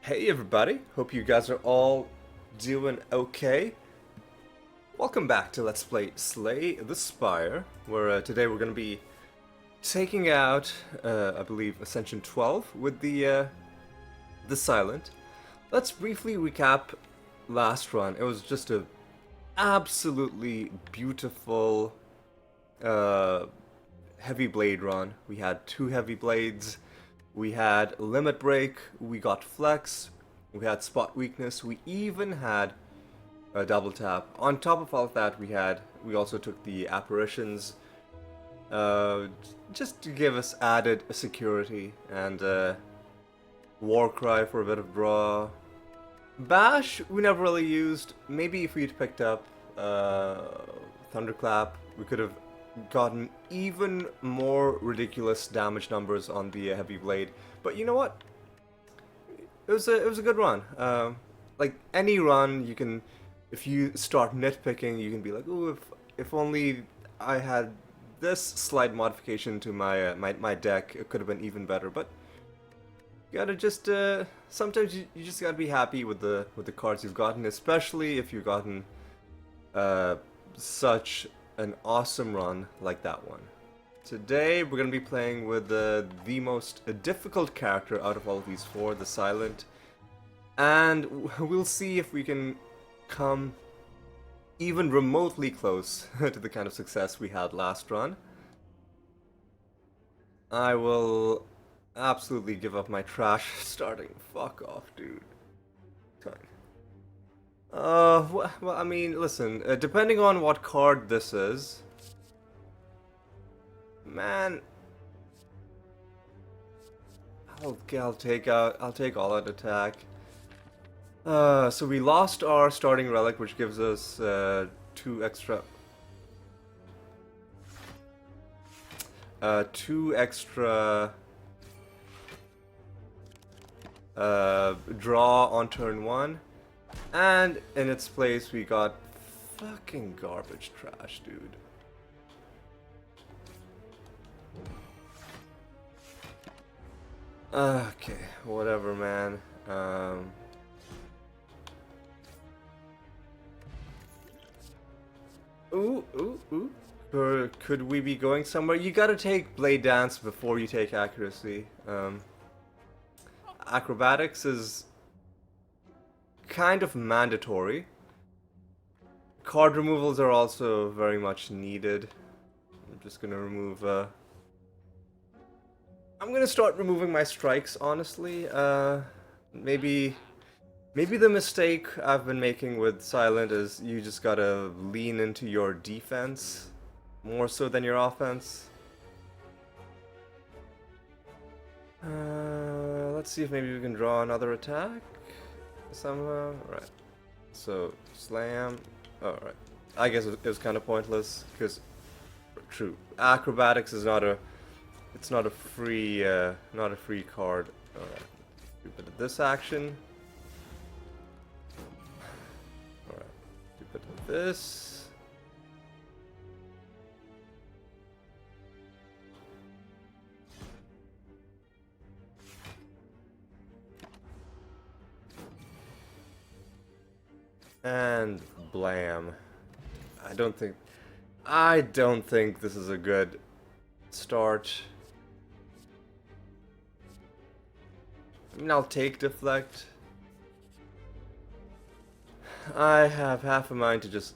Hey everybody, hope you guys are all doing okay. Welcome back to Let's Play Slay the Spire, where today we're going to be taking out, I believe, Ascension 12 with the Silent. Let's briefly recap last run. It was just a absolutely beautiful heavy blade run. We had two heavy blades. We had limit break, we got flex, we had spot weakness, we even had a double tap. On top of all of that, we also took the apparitions, just to give us added security, and war cry for a bit of draw. Bash we never really used. Maybe if we'd picked up thunderclap, we could have gotten even more ridiculous damage numbers on the heavy blade. But you know what? It was a good run. Like any run, you can, if you start nitpicking, you can be like, oh, if only I had this slight modification to my my deck, it could have been even better. But you gotta just sometimes you just gotta be happy with the cards you've gotten, especially if you've gotten such an awesome run like that one. Today we're going to be playing with the most difficult character out of all of these four, the Silent, and we'll see if we can come even remotely close to the kind of success we had last run. I will absolutely give up my trash starting. Fuck off, dude. Well, I mean, listen, depending on what card this is, man, I'll take all out attack. So we lost our starting relic, which gives us two extra draw on turn one. And in its place, we got fucking garbage trash, dude. Okay, whatever, man. Ooh. Could we be going somewhere? You gotta take Blade Dance before you take Accuracy. Acrobatics is kind of mandatory. Card removals are also very much needed. I'm just gonna remove I'm gonna start removing my strikes, honestly. Maybe the mistake I've been making with Silent is you just gotta lean into your defense more so than your offense. Let's see if maybe we can draw another attack somehow. Right. So slam. All right. I guess it was kind of pointless because true. Acrobatics is not a. It's not a free. Not a free card. All right. Do a bit of this action. All right. Do a bit of this. And blam. I don't think this is a good start. I mean, I'll take Deflect. I have half a mind to just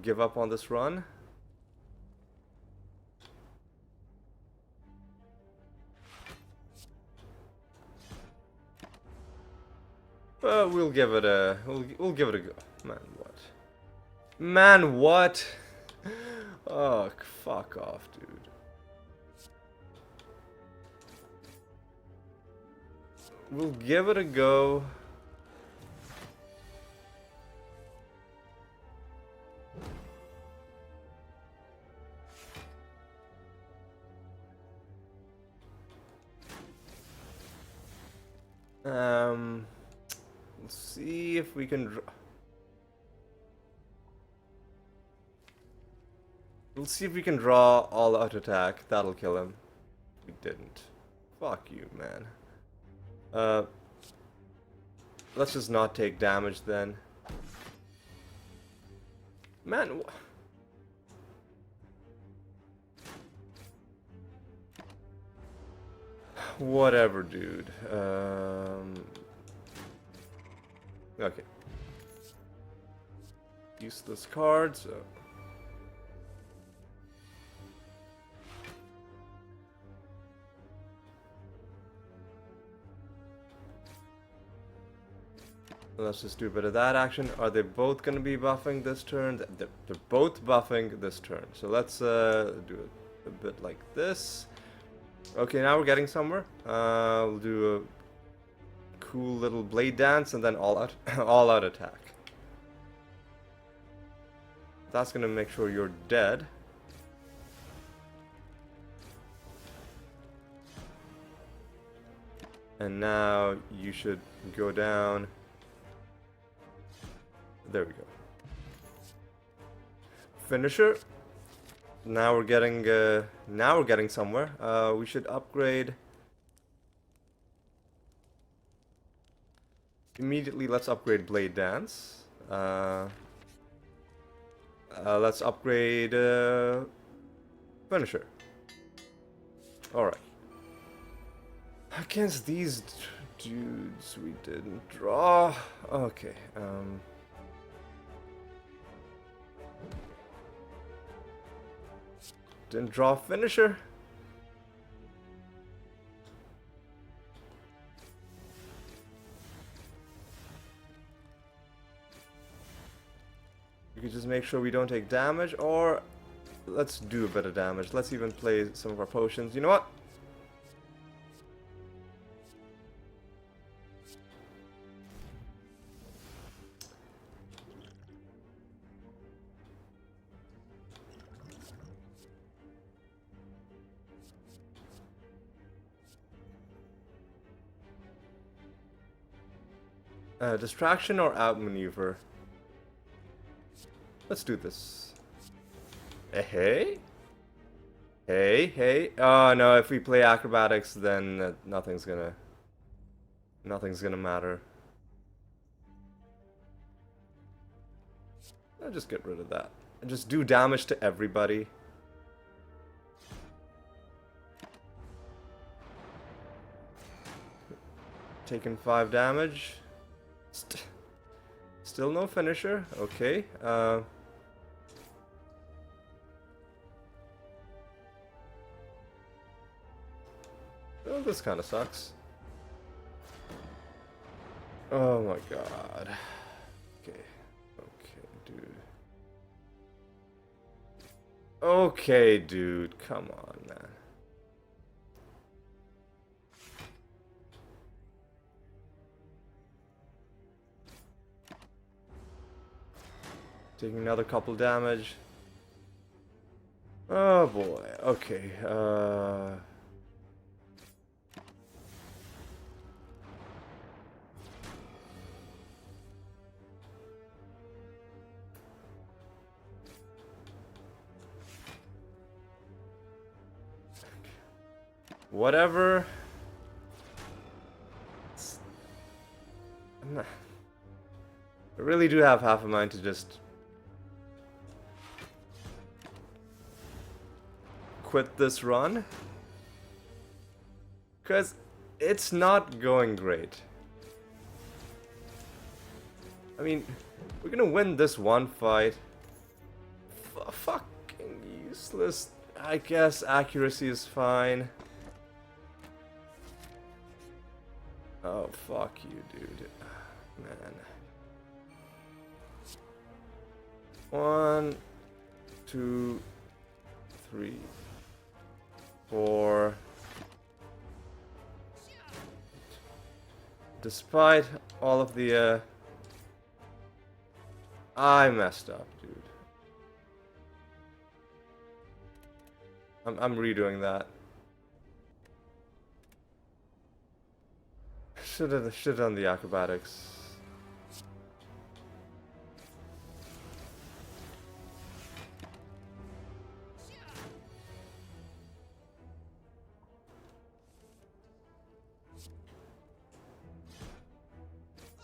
give up on this run. But we'll give it a give it a go. Man, what? Man, what? Oh, fuck off, dude. We'll give it a go. Let's see if we can We'll see if we can draw all out attack. That'll kill him. We didn't. Fuck you, man. let's just not take damage then. Man, whatever, dude. Okay. Useless cards. Let's just do a bit of that action. Are they both going to be buffing this turn? They're both buffing this turn. So let's do it a bit like this. Okay, now we're getting somewhere. We'll do a cool little blade dance and then all out, all out attack. That's going to make sure you're dead. And now you should go down. There we go. Finisher. Now we're getting somewhere. We should upgrade. Immediately, let's upgrade Blade Dance. Let's upgrade Finisher. Alright. Against these dudes we didn't draw. Okay. Didn't draw Finisher. You could just make sure we don't take damage, or let's do a bit of damage. Let's even play some of our potions. You know what? Distraction or outmaneuver? Let's do this. Hey? Hey? Oh no, if we play acrobatics, then nothing's gonna matter. I'll just get rid of that. And just do damage to everybody. Taking 5 damage. Still no finisher. Okay. Oh, this kind of sucks. Oh my god. Okay. Okay, dude. Okay, dude. Come on, man. Taking another couple damage. Oh boy. Okay. Whatever. I really do have half a mind to just quit this run, because it's not going great. I mean, we're gonna win this one fight. Fucking useless. I guess accuracy is fine. Oh, fuck you, dude. Man. 1, 2, 3, 4. Despite all of the I messed up, dude. I'm redoing that. Should have done the acrobatics.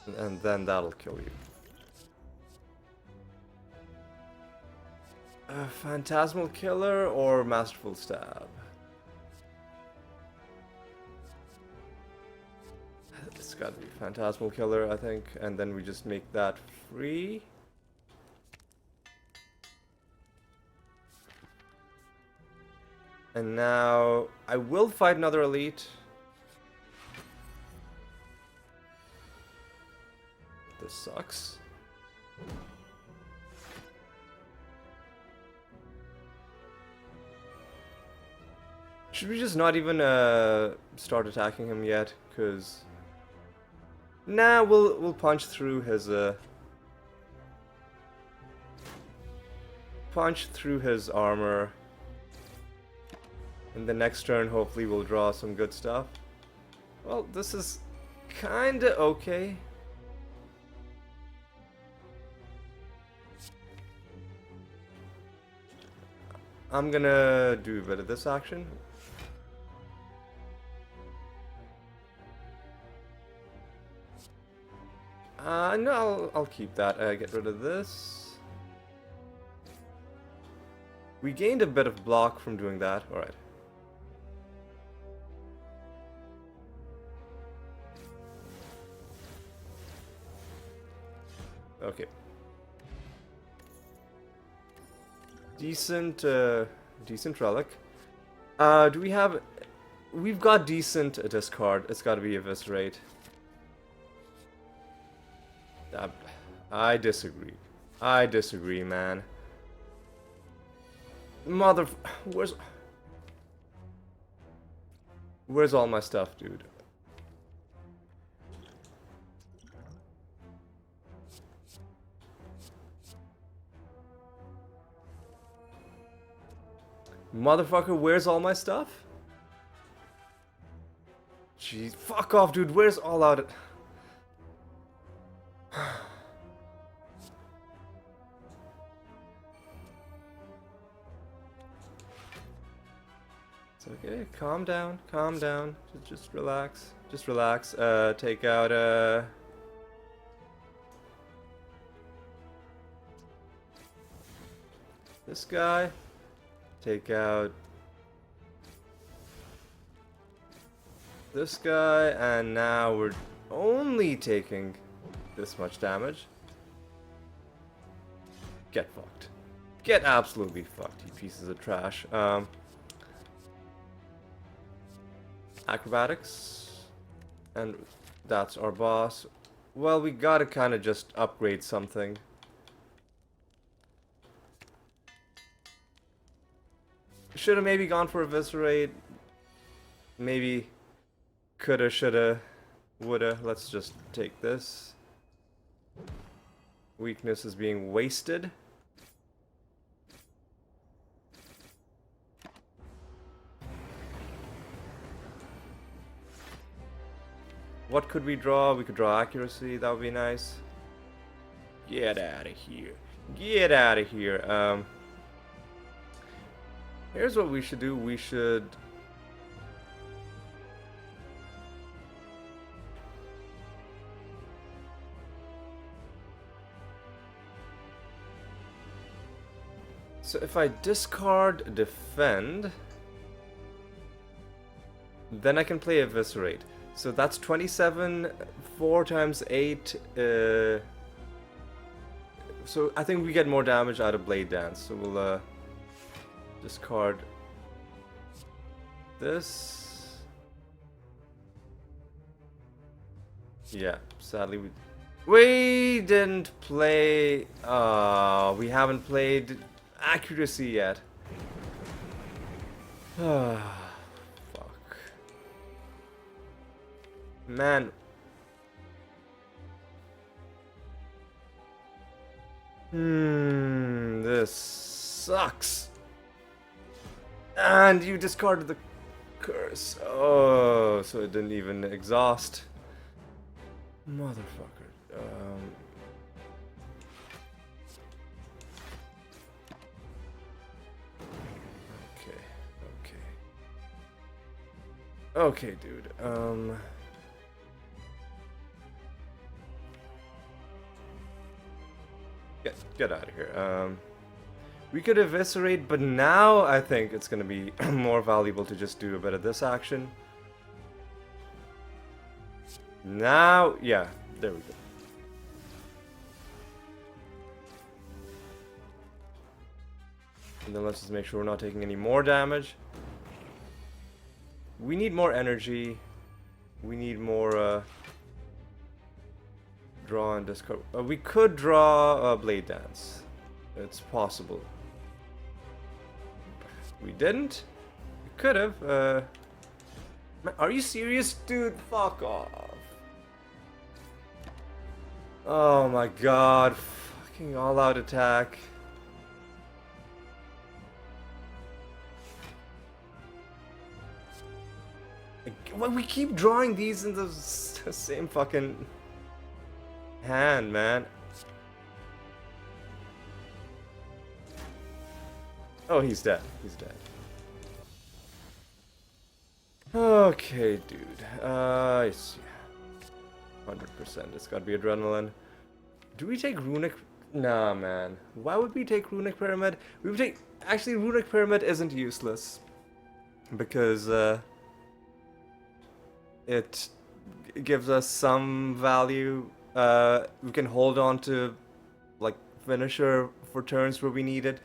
And then that'll kill you. Phantasmal Killer or Masterful Stab? It's gotta be Phantasmal Killer, I think. And then we just make that free. And now I will fight another elite. This sucks. Should we just not even start attacking him yet? Cause nah, we'll punch through his armor. And the next turn, hopefully, we'll draw some good stuff. Well, this is kinda okay. I'm gonna do a bit of this action. No, I'll keep that. Get rid of this. We gained a bit of block from doing that. Alright. Okay. Decent relic. Do we have... We've got decent discard. It's gotta be Eviscerate. I disagree. I disagree, man. Where's all my stuff, dude? Motherfucker, where's all my stuff? Jeez, fuck off, dude. Where's all out? It's okay. Calm down. Calm down. Just relax. Just relax. Take out this guy. Take out this guy, and now we're only taking this much damage. Get fucked. Get absolutely fucked, you pieces of trash. Acrobatics. And that's our boss. Well, we gotta kinda just upgrade something. Should have maybe gone for Eviscerate. Maybe coulda, shoulda, woulda. Let's just take this. Weakness is being wasted. What could we draw? We could draw Accuracy. That would be nice. Get out of here. Get out of here. Here's what we should do. We should... So if I discard Defend, then I can play Eviscerate. So that's 27, 4 times 8. So I think we get more damage out of Blade Dance. So we'll discard this. Yeah, sadly we didn't play. We haven't played Accuracy yet. Fuck. Man. This sucks. And you discarded the curse. Oh, so it didn't even exhaust. Motherfucker. Okay, dude. Get out of here. We could eviscerate, but now I think it's gonna be more valuable to just do a bit of this action. Now, yeah, there we go. And then let's just make sure we're not taking any more damage. We need more energy. We need more, draw and discard. We could draw a Blade Dance. It's possible. We didn't. We could have. Are you serious, dude? Fuck off. Oh my god. Fucking all-out attack. Well, we keep drawing these in the same fucking hand, man. Oh, he's dead. He's dead. Okay, dude. It's 100%. It's gotta be adrenaline. Do we take Runic? Nah, man. Why would we take Runic Pyramid? We would take. Actually, Runic Pyramid isn't useless because it gives us some value. We can hold on to like finisher for turns where we need it.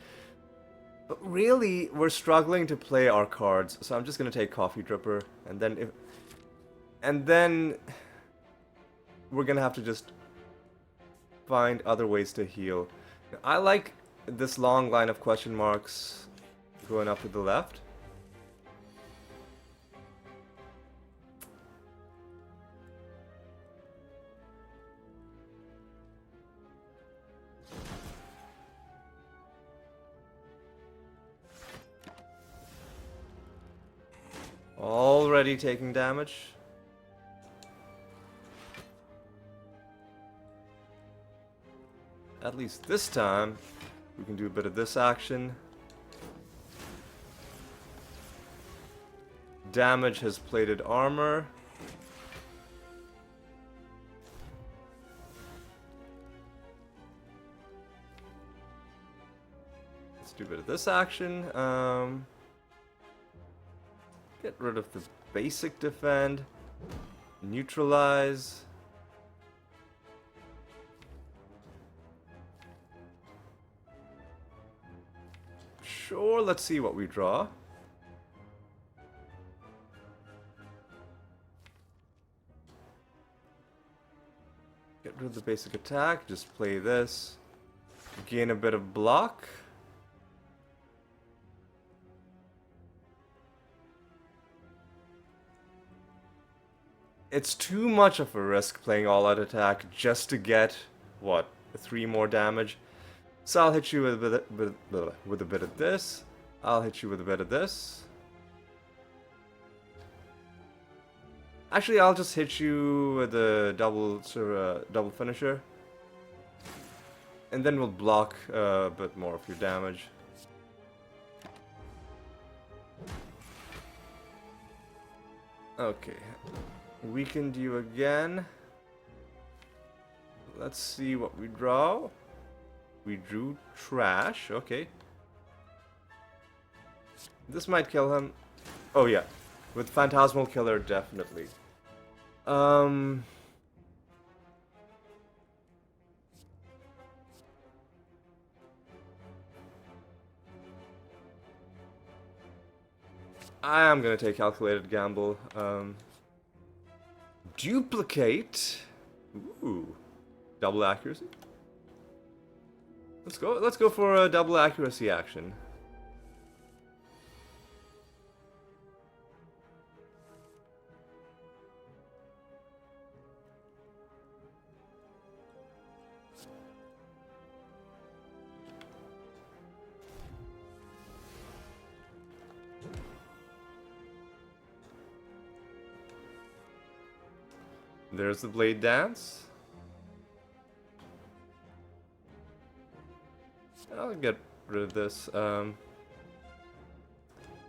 But really, we're struggling to play our cards, so I'm just gonna take Coffee Dripper, and then we're gonna have to just find other ways to heal. I like this long line of question marks going up to the left. Already taking damage. At least this time, we can do a bit of this action. Damage his plated armor. Let's do a bit of this action. Get rid of the basic defend. Neutralize. Sure, let's see what we draw. Get rid of the basic attack, just play this. Gain a bit of block. It's too much of a risk playing all-out attack just to get, what, 3 more damage. So I'll hit you with a bit of this. I'll hit you with a bit of this. Actually, I'll just hit you with a double finisher. And then we'll block a bit more of your damage. Okay. Weakened you again. Let's see what we draw. We drew trash. Okay. This might kill him. Oh yeah. With Phantasmal Killer, definitely. I am gonna take Calculated Gamble. Duplicate. Ooh. Double accuracy. Let's go for a double accuracy action. There's the Blade Dance. I'll get rid of this.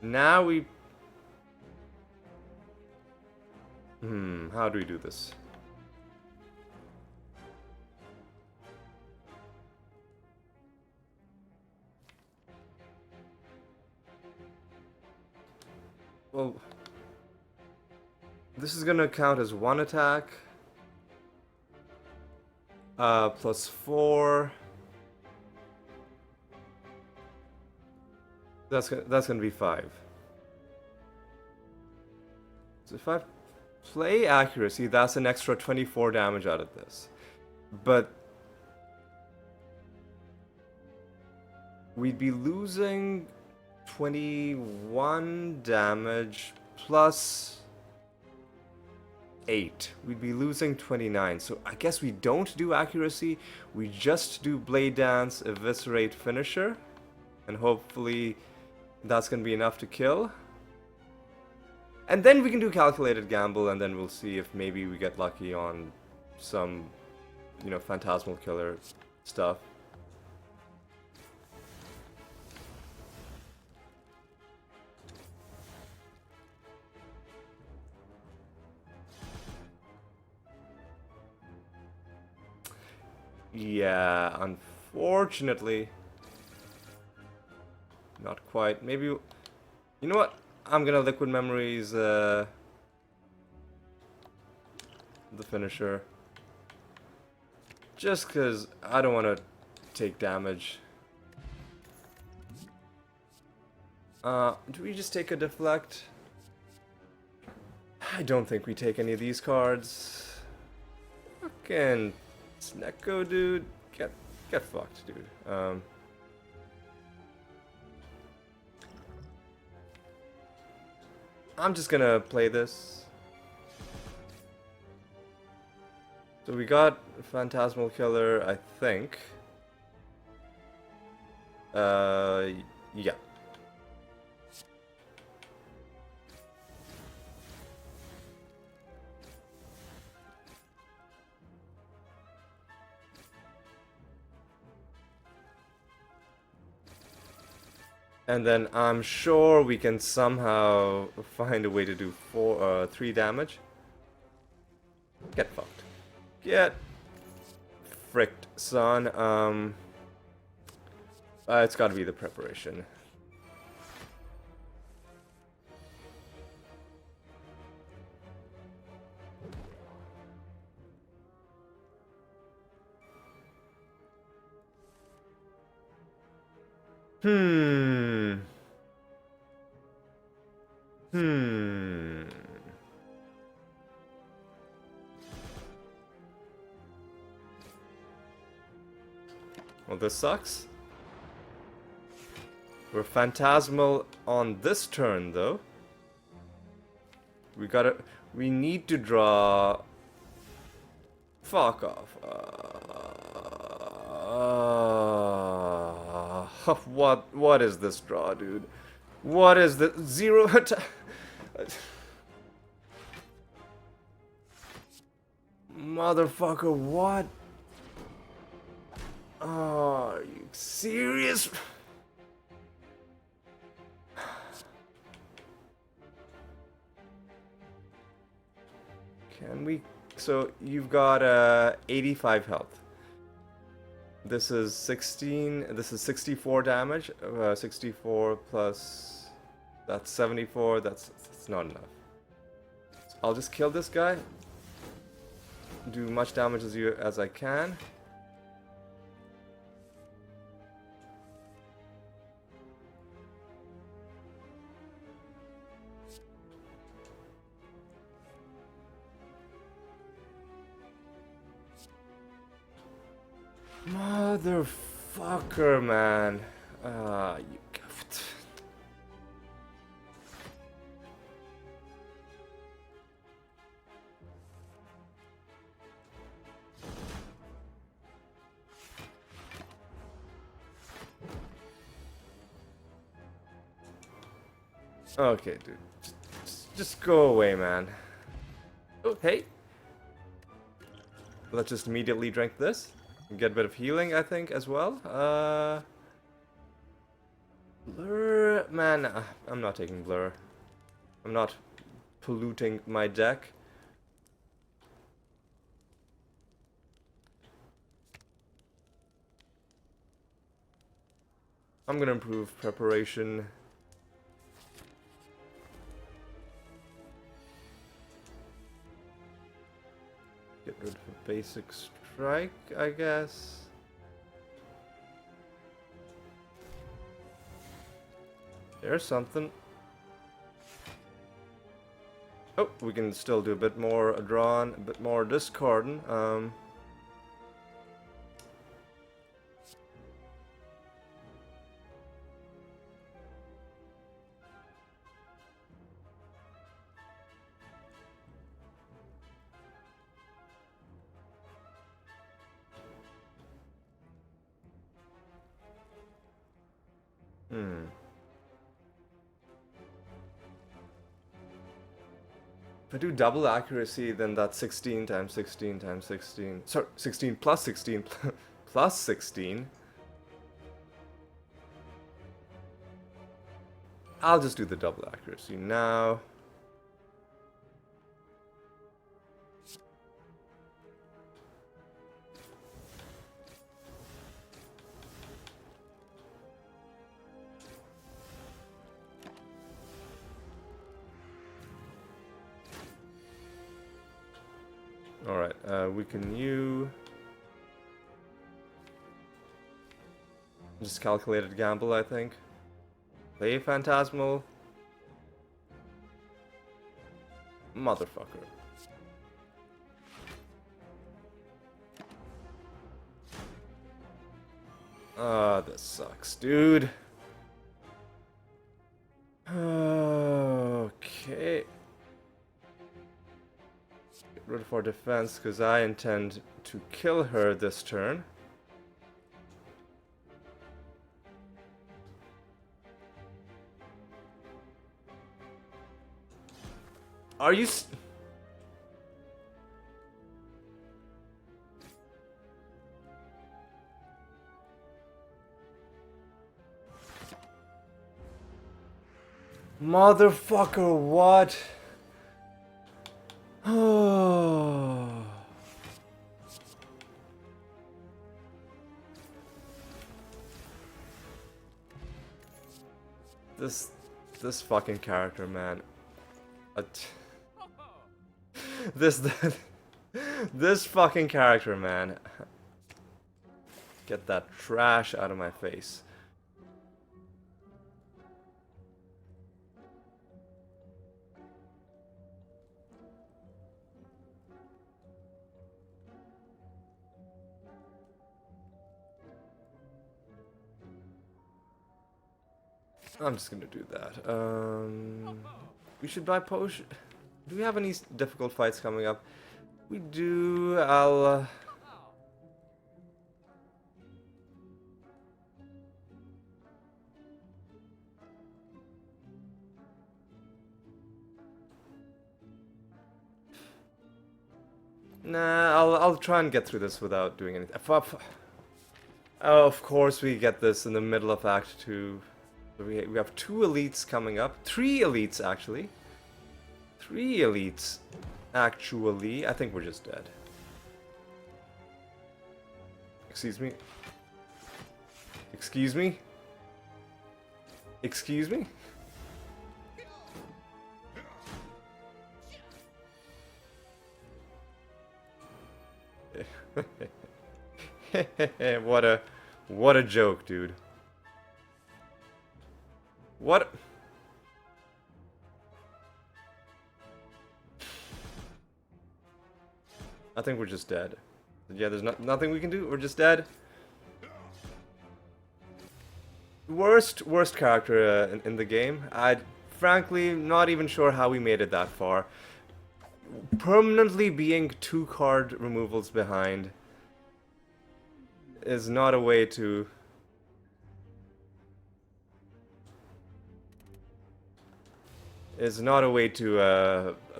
Now we... how do we do this? Well, this is gonna count as one attack. Plus 4. That's gonna be 5. So if I play accuracy, that's an extra 24 damage out of this. But we'd be losing 21 damage plus 8. We'd be losing 29. So I guess we don't do accuracy. We just do Blade Dance, Eviscerate, Finisher. And hopefully that's going to be enough to kill. And then we can do Calculated Gamble, and then we'll see if maybe we get lucky on some, you know, Phantasmal Killer stuff. Yeah, unfortunately. Not quite. Maybe... You know what? I'm gonna Liquid Memories the finisher. Just because I don't want to take damage. Do we just take a Deflect? I don't think we take any of these cards. Fucking Snecko, dude. Get fucked, dude. I'm just gonna play this. So we got Phantasmal Killer, I think. Yeah. And then I'm sure we can somehow find a way to do 3 damage. Get fucked. Get fricked, son. It's gotta be the preparation. Well, this sucks. We're Phantasmal on this turn, though. We need to draw... Fuck off. What is this draw, dude? What is the 0 attack? Motherfucker, what? Oh, are you serious? Can we... So, you've got 85 health. This is 16... This is 64 damage. 64 plus... That's 74. That's not enough. So I'll just kill this guy. Do much damage as I can. Motherfucker, man. You... Okay, dude. Just go away, man. Oh, hey. Let's just immediately drink this. Get a bit of healing, I think, as well. Blur... Man, I'm not taking Blur. I'm not polluting my deck. I'm gonna improve Preparation. Get rid of a basic strike, I guess. There's something. Oh, we can still do a bit more drawn, a bit more discarding. If I do double accuracy, then that's 16 times 16 times 16. Sorry, 16 plus 16 plus 16. I'll just do the double accuracy now. Alright, we can just calculated gamble, I think. Play Phantasmal. Motherfucker. Ah, this sucks, dude. Okay. Get rid of our defense, because I intend to kill her this turn. Are you Motherfucker, what? Oh. This fucking character, man. This fucking character, man. Get that trash out of my face. I'm just gonna do that. We should buy potion. Do we have any difficult fights coming up? We do. I'll. Nah, I'll try and get through this without doing anything. Oh, of course we get this in the middle of Act 2. We have 2 elites coming up. 3 elites, actually. 3 elites, actually. I think we're just dead. Excuse me? Excuse me? Excuse me? What a joke, dude. What? I think we're just dead. Yeah, there's nothing we can do. We're just dead. Worst character in the game. I'd frankly not even sure how we made it that far. Permanently being 2 card removals behind is not a way to...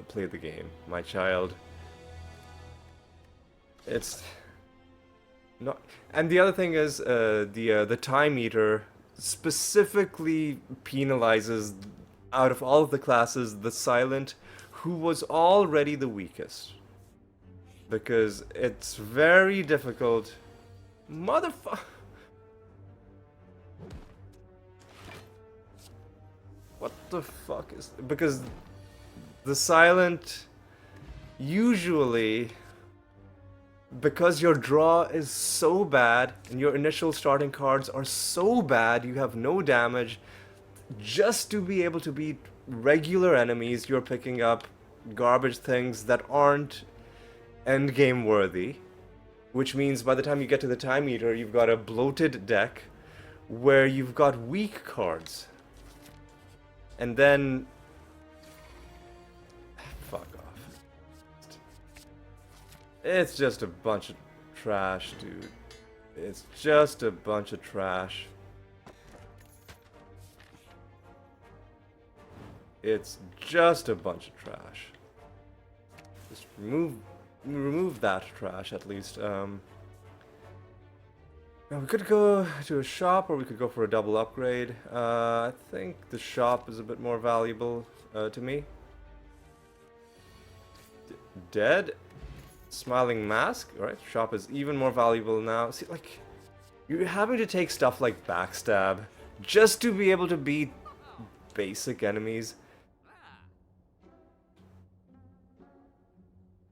play the game, my child. It's not, and the other thing is the time meter specifically penalizes, out of all of the classes, the silent, who was already the weakest, because it's very difficult. Motherfucker. What the fuck is... Because the silent usually because your draw is so bad and your initial starting cards are so bad, you have no damage. Just to be able to beat regular enemies, you're picking up garbage things that aren't endgame worthy. Which means by the time you get to the time eater, you've got a bloated deck where you've got weak cards. And then... fuck off. It's just a bunch of trash, dude. It's just a bunch of trash. It's just a bunch of trash. Just remove that trash at least. Now we could go to a shop or we could go for a double upgrade. I think the shop is a bit more valuable to me. Dead? Smiling Mask? Alright, shop is even more valuable now. See, like, you're having to take stuff like Backstab just to be able to beat basic enemies.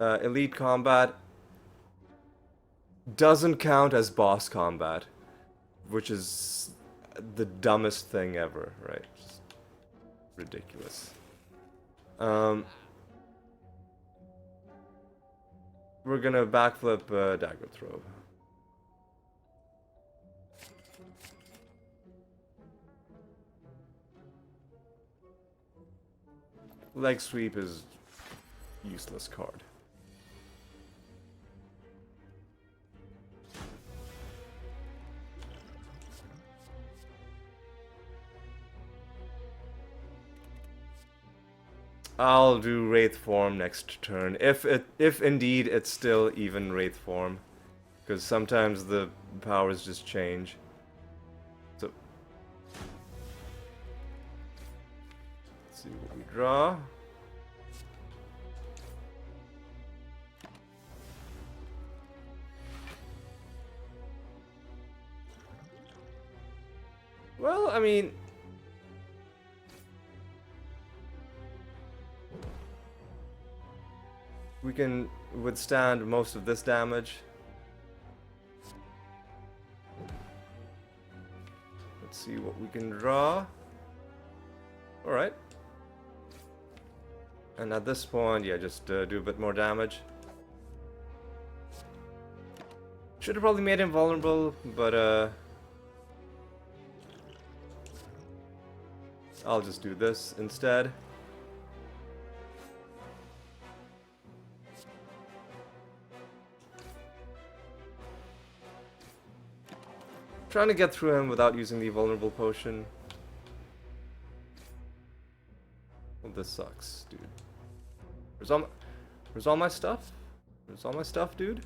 Elite Combat doesn't count as boss combat, which is the dumbest thing ever, right? Just ridiculous. We're gonna backflip Dagger Throw. Leg Sweep is useless card. I'll do Wraith form next turn, if indeed it's still even Wraith form, because sometimes the powers just change. So let's see what we draw. Well, I mean, we can withstand most of this damage. Let's see what we can draw. Alright. And at this point, yeah, just do a bit more damage. Should have probably made him vulnerable, but I'll just do this instead. Trying to get through him without using the vulnerable potion. Well, this sucks, dude. Where's all my stuff? Where's all my stuff, dude?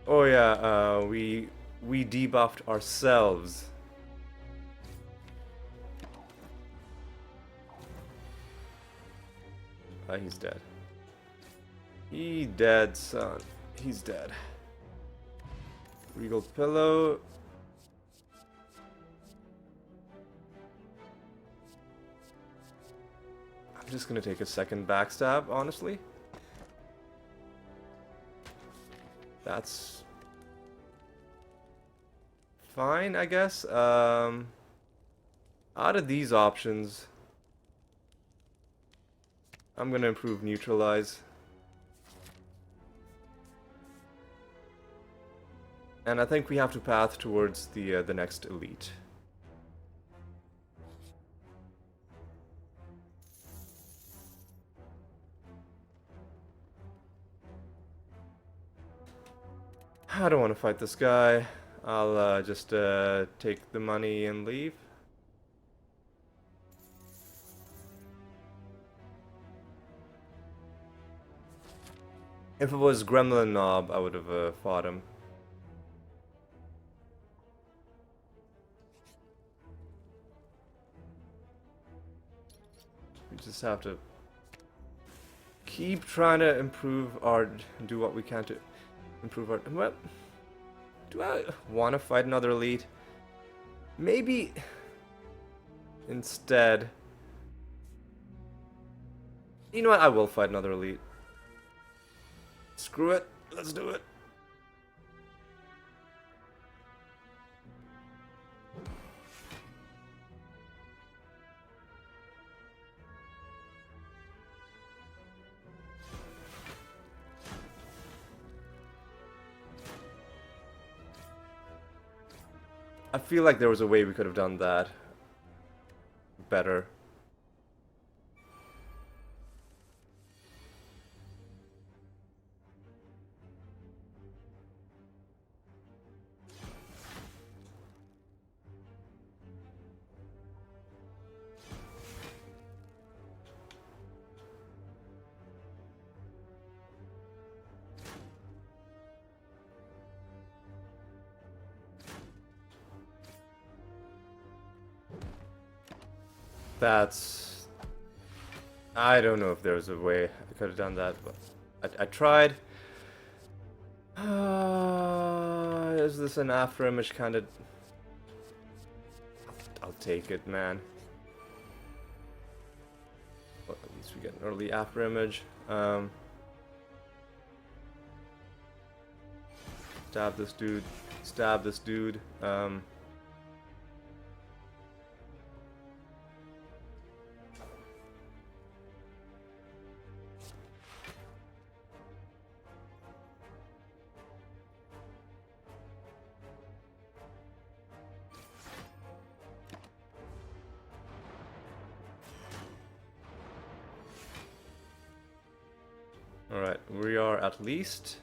Oh yeah, we debuffed ourselves. He's dead. He dead, son. He's dead. Regal Pillow. I'm just gonna take a second backstab, honestly. That's fine, I guess. Out of these options, I'm gonna improve Neutralize. And I think we have to path towards the next elite. I don't want to fight this guy. I'll just take the money and leave. If it was Gremlin Knob, I would have fought him. We just have to keep trying to improve our, do what we can to improve our, well, do I want to fight another elite? Maybe instead You know what? I will fight another elite. Screw it. Let's do it. I feel like there was a way we could have done that better. That's... I don't know if there was a way I could have done that, but I tried. Is this an after image kind of... I'll take it, man. Well, at least we get an early after image. Stab this dude. Stab this dude. Alright, we are at least...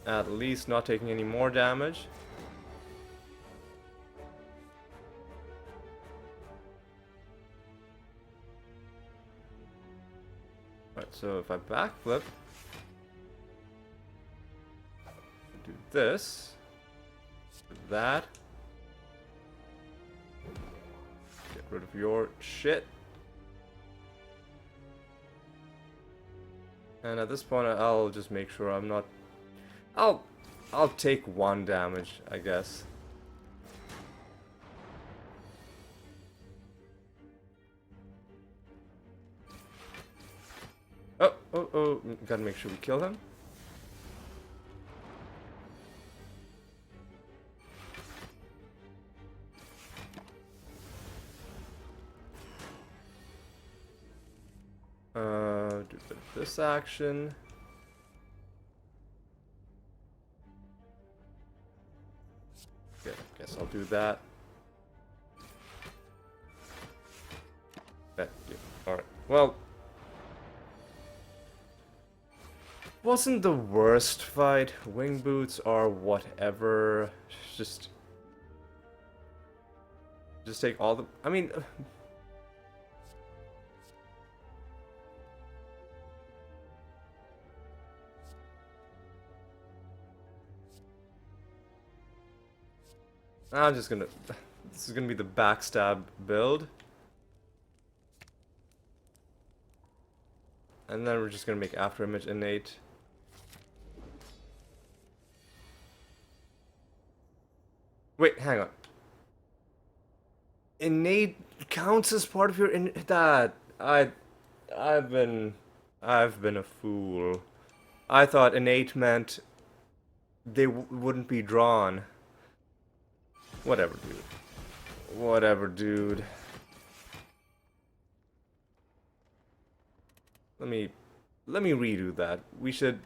at least not taking any more damage. Alright, so if I backflip, do this, do that, get rid of your shit, and at this point I'll just make sure I'm not... I'll take 1 damage, I guess. Oh, gotta make sure we kill him. Do a bit of this action. Okay, I guess I'll do that. Yeah, alright. Well, wasn't the worst fight. Wing boots or whatever. Just take all the... I mean... I'm just gonna... This is gonna be the backstab build. And then we're just gonna make after image innate. Wait, hang on. Innate counts as part of your I've been a fool. I thought innate meant they wouldn't be drawn. Whatever, dude. Whatever, dude. Let me redo that. We should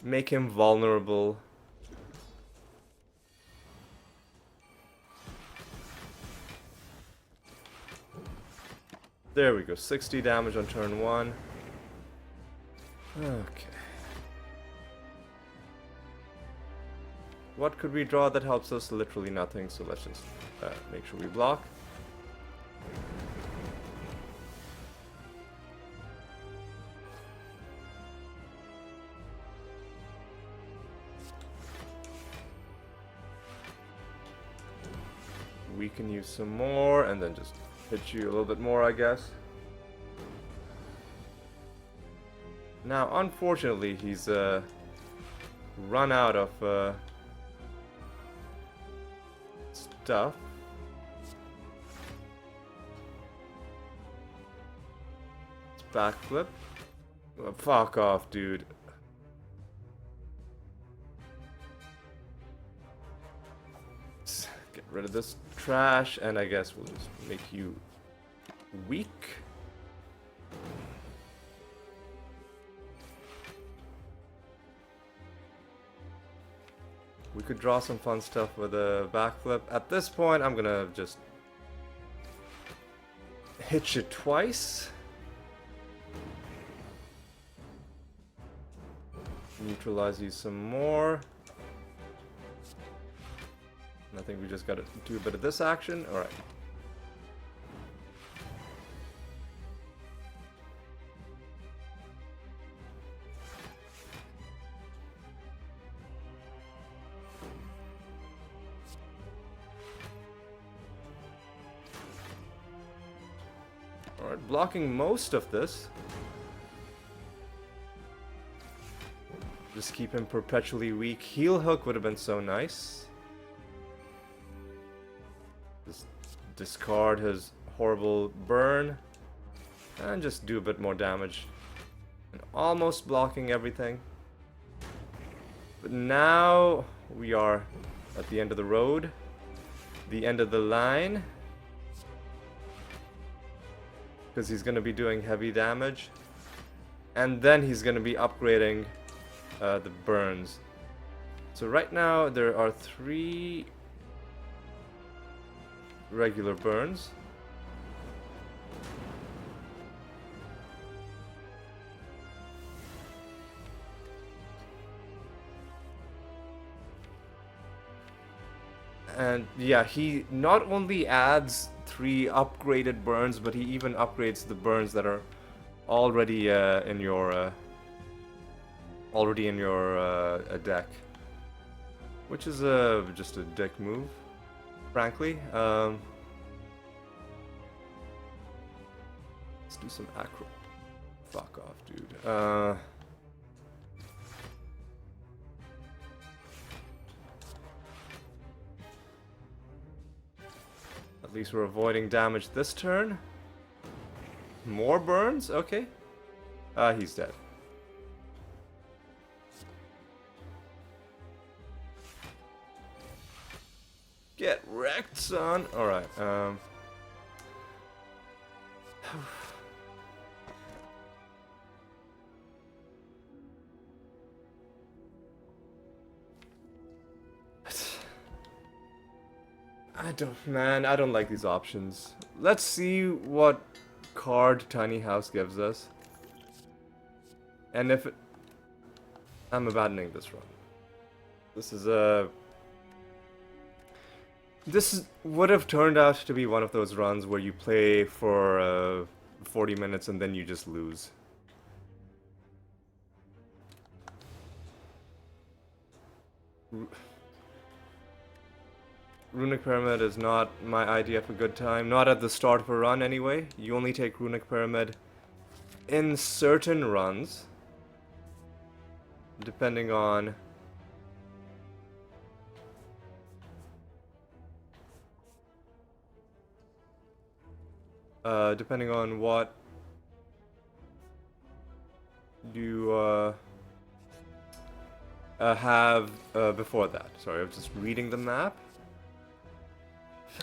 make him vulnerable. There we go. 60 damage on turn 1. Okay. What could we draw that helps us? Literally nothing, so let's just make sure we block. We can use some more, and then just hit you a little bit more, I guess. Now, unfortunately, he's run out of stuff. It's backflip. Oh, fuck off, dude. Let's get rid of this trash, and I guess we'll just make you weak. We could draw some fun stuff with a backflip. At this point, I'm gonna just hit you twice. Neutralize you some more. And I think we just gotta do a bit of this action. Alright. Alright, blocking most of this. Just keep him perpetually weak. Heel hook would have been so nice. Just discard his horrible burn. And just do a bit more damage. And almost blocking everything. But now we are at the end of the road. The end of the line. Because he's going to be doing heavy damage. And then he's going to be upgrading the burns. So right now there are 3 regular burns. And yeah, he not only adds 3 upgraded burns, but he even upgrades the burns that are already in your deck, which is just a dick move, frankly. Let's do some acro. Fuck off, dude. At least we're avoiding damage this turn. More burns? Okay. He's dead. Get wrecked, son. Alright, I don't like these options. Let's see what card Tiny House gives us. And if it... I'm abandoning this run. This is a... This would have turned out to be one of those runs where you play for 40 minutes and then you just lose. Runic Pyramid is not my idea of a good time. Not at the start of a run anyway. You only take Runic Pyramid in certain runs. Depending on... depending on what you have before that. Sorry, I was just reading the map.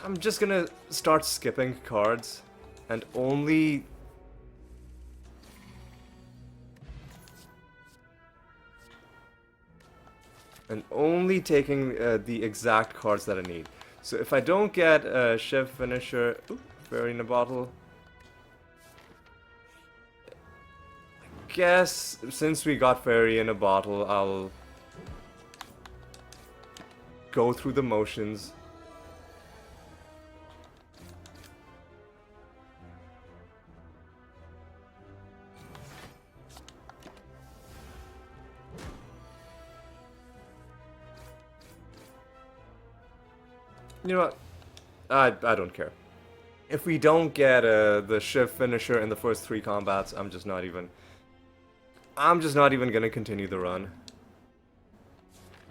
I'm just gonna start skipping cards and only taking the exact cards that I need. So if I don't get a Shiv Finisher, Fairy in a Bottle, I guess since we got Fairy in a Bottle, I'll go through the motions. You know what? I don't care. If we don't get the Shiv Finisher in the first 3 combats, I'm I'm just not even gonna continue the run.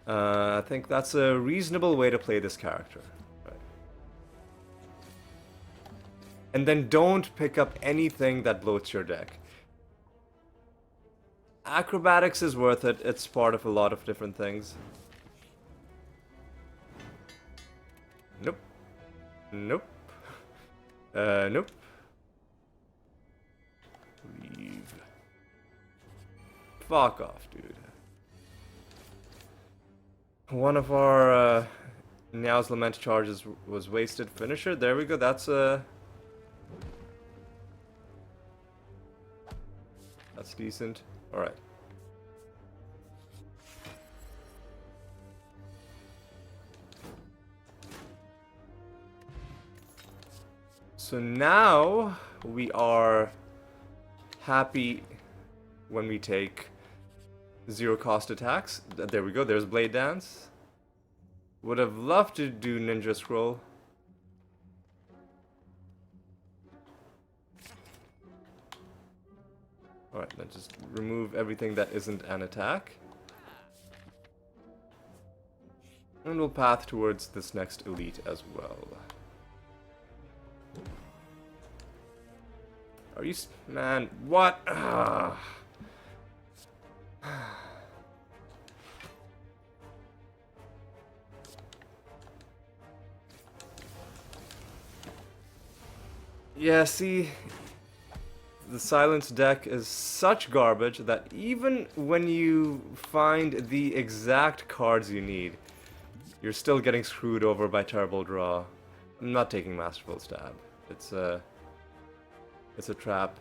I think that's a reasonable way to play this character. Right. And then don't pick up anything that bloats your deck. Acrobatics is worth it. It's part of a lot of different things. Nope. Nope. Nope. Leave. Fuck off, dude. One of our Now's Lament charges was wasted. Finisher, there we go. That's decent. Alright. So now we are happy when we take zero cost attacks. There we go, there's Blade Dance. Would have loved to do Ninja Scroll. Alright, then just remove everything that isn't an attack. And we'll path towards this next elite as well. Are you... Man, what? Yeah, see... The Silence deck is such garbage that even when you find the exact cards you need, you're still getting screwed over by Terrible Draw. I'm not taking Masterful Stab. It's a trap.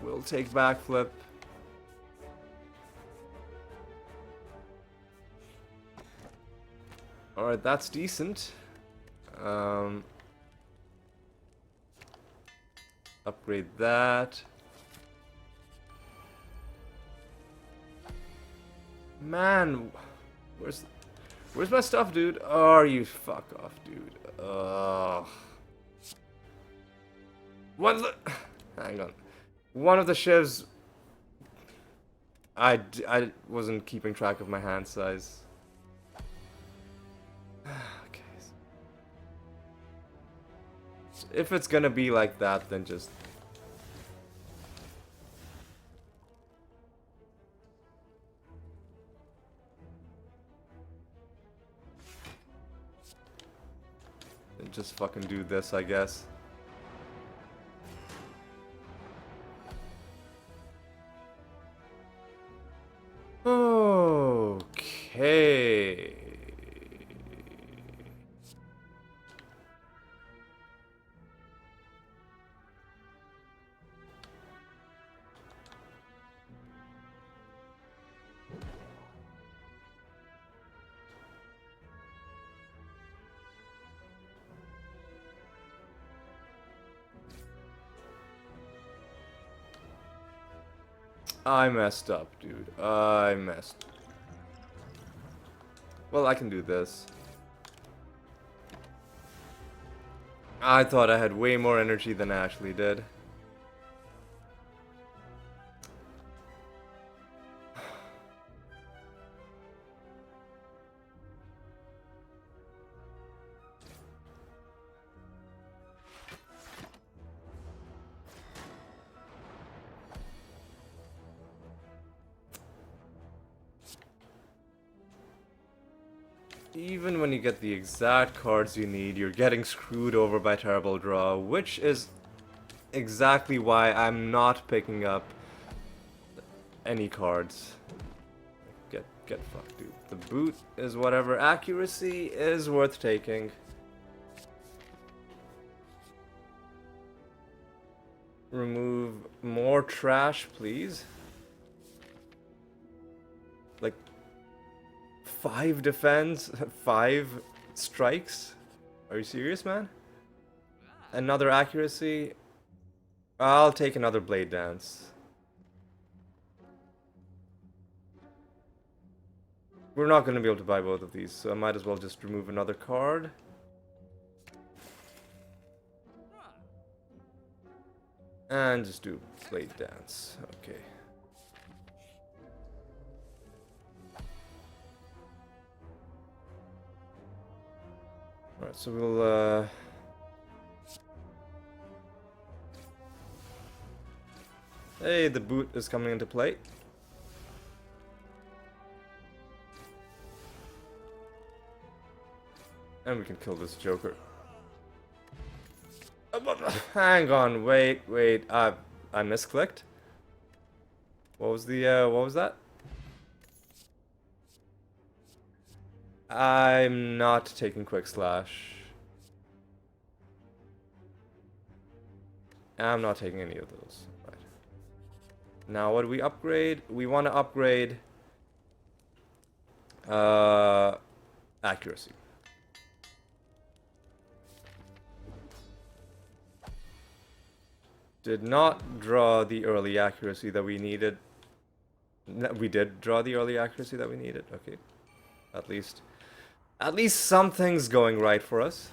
We'll take Backflip. Alright, that's decent. Upgrade that. Man, where's my stuff, dude? Oh, you fuck off, dude. Hang on. One of the shivs. I wasn't keeping track of my hand size. Okay. If it's gonna be like that, then just... then just fucking do this, I guess. Okay. I messed up, dude. I messed. Well, I can do this. I thought I had way more energy than I actually did. Even when you get the exact cards you need, you're getting screwed over by Terrible Draw, which is exactly why I'm not picking up any cards. Get fucked, dude. The boot is whatever. Accuracy is worth taking. Remove more trash, please. Like 5 defense, 5 strikes? Are you serious, man? Another accuracy? I'll take another Blade Dance. We're not going to be able to buy both of these, so I might as well just remove another card. And just do blade dance. Okay. Alright, so we'll hey, the boot is coming into play. And we can kill this Joker. Hang on, wait. I misclicked. What was that? I'm not taking quick slash. I'm not taking any of those. Right. Now what do we upgrade? We want to upgrade accuracy. Did not draw the early accuracy that we needed. We did draw the early accuracy that we needed. Okay. At least something's going right for us.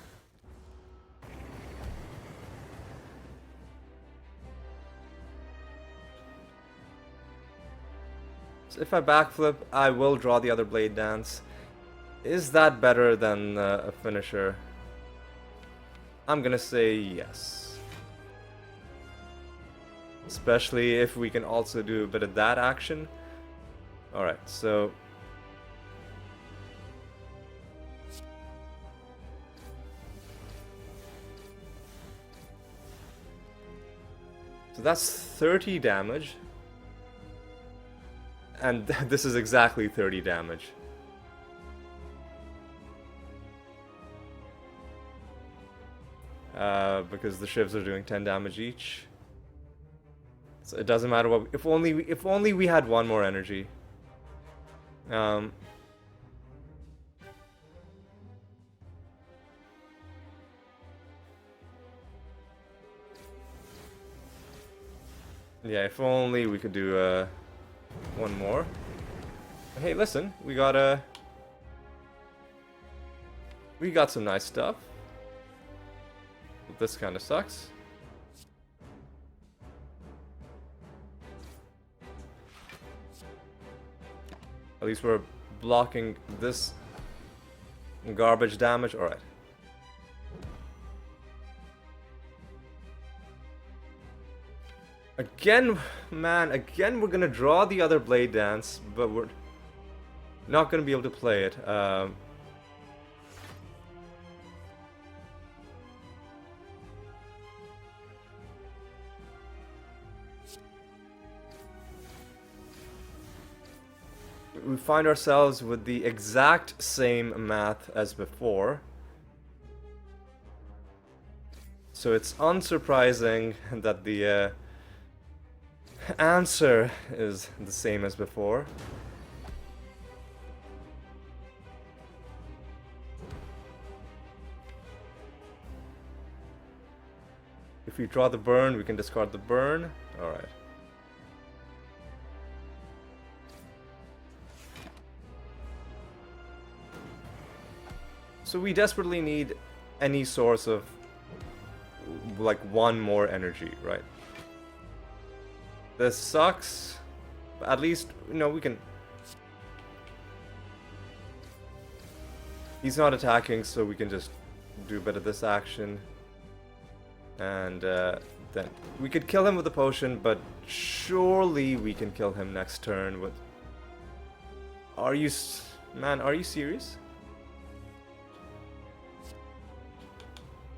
So if I backflip, I will draw the other blade dance. Is that better than a finisher? I'm gonna say yes. Especially if we can also do a bit of that action. Alright, so... So that's 30 damage. And this is exactly 30 damage. Because the shivs are doing 10 damage each. So it doesn't matter what. If only we had one more energy. Yeah, if only we could do one more. Hey, listen, we got some nice stuff. This kind of sucks. At least we're blocking this garbage damage. Alright. Again, man, again we're gonna draw the other blade dance, but we're not gonna be able to play it. We find ourselves with the exact same math as before. So it's unsurprising that the answer is the same as before. If we draw the burn, we can discard the burn. Alright. So we desperately need any source of, like, one more energy, right? This sucks, but at least, you know, we can... He's not attacking, so we can just do a bit of this action. And then we could kill him with a potion, but surely we can kill him next turn with... Are you... Man, are you serious?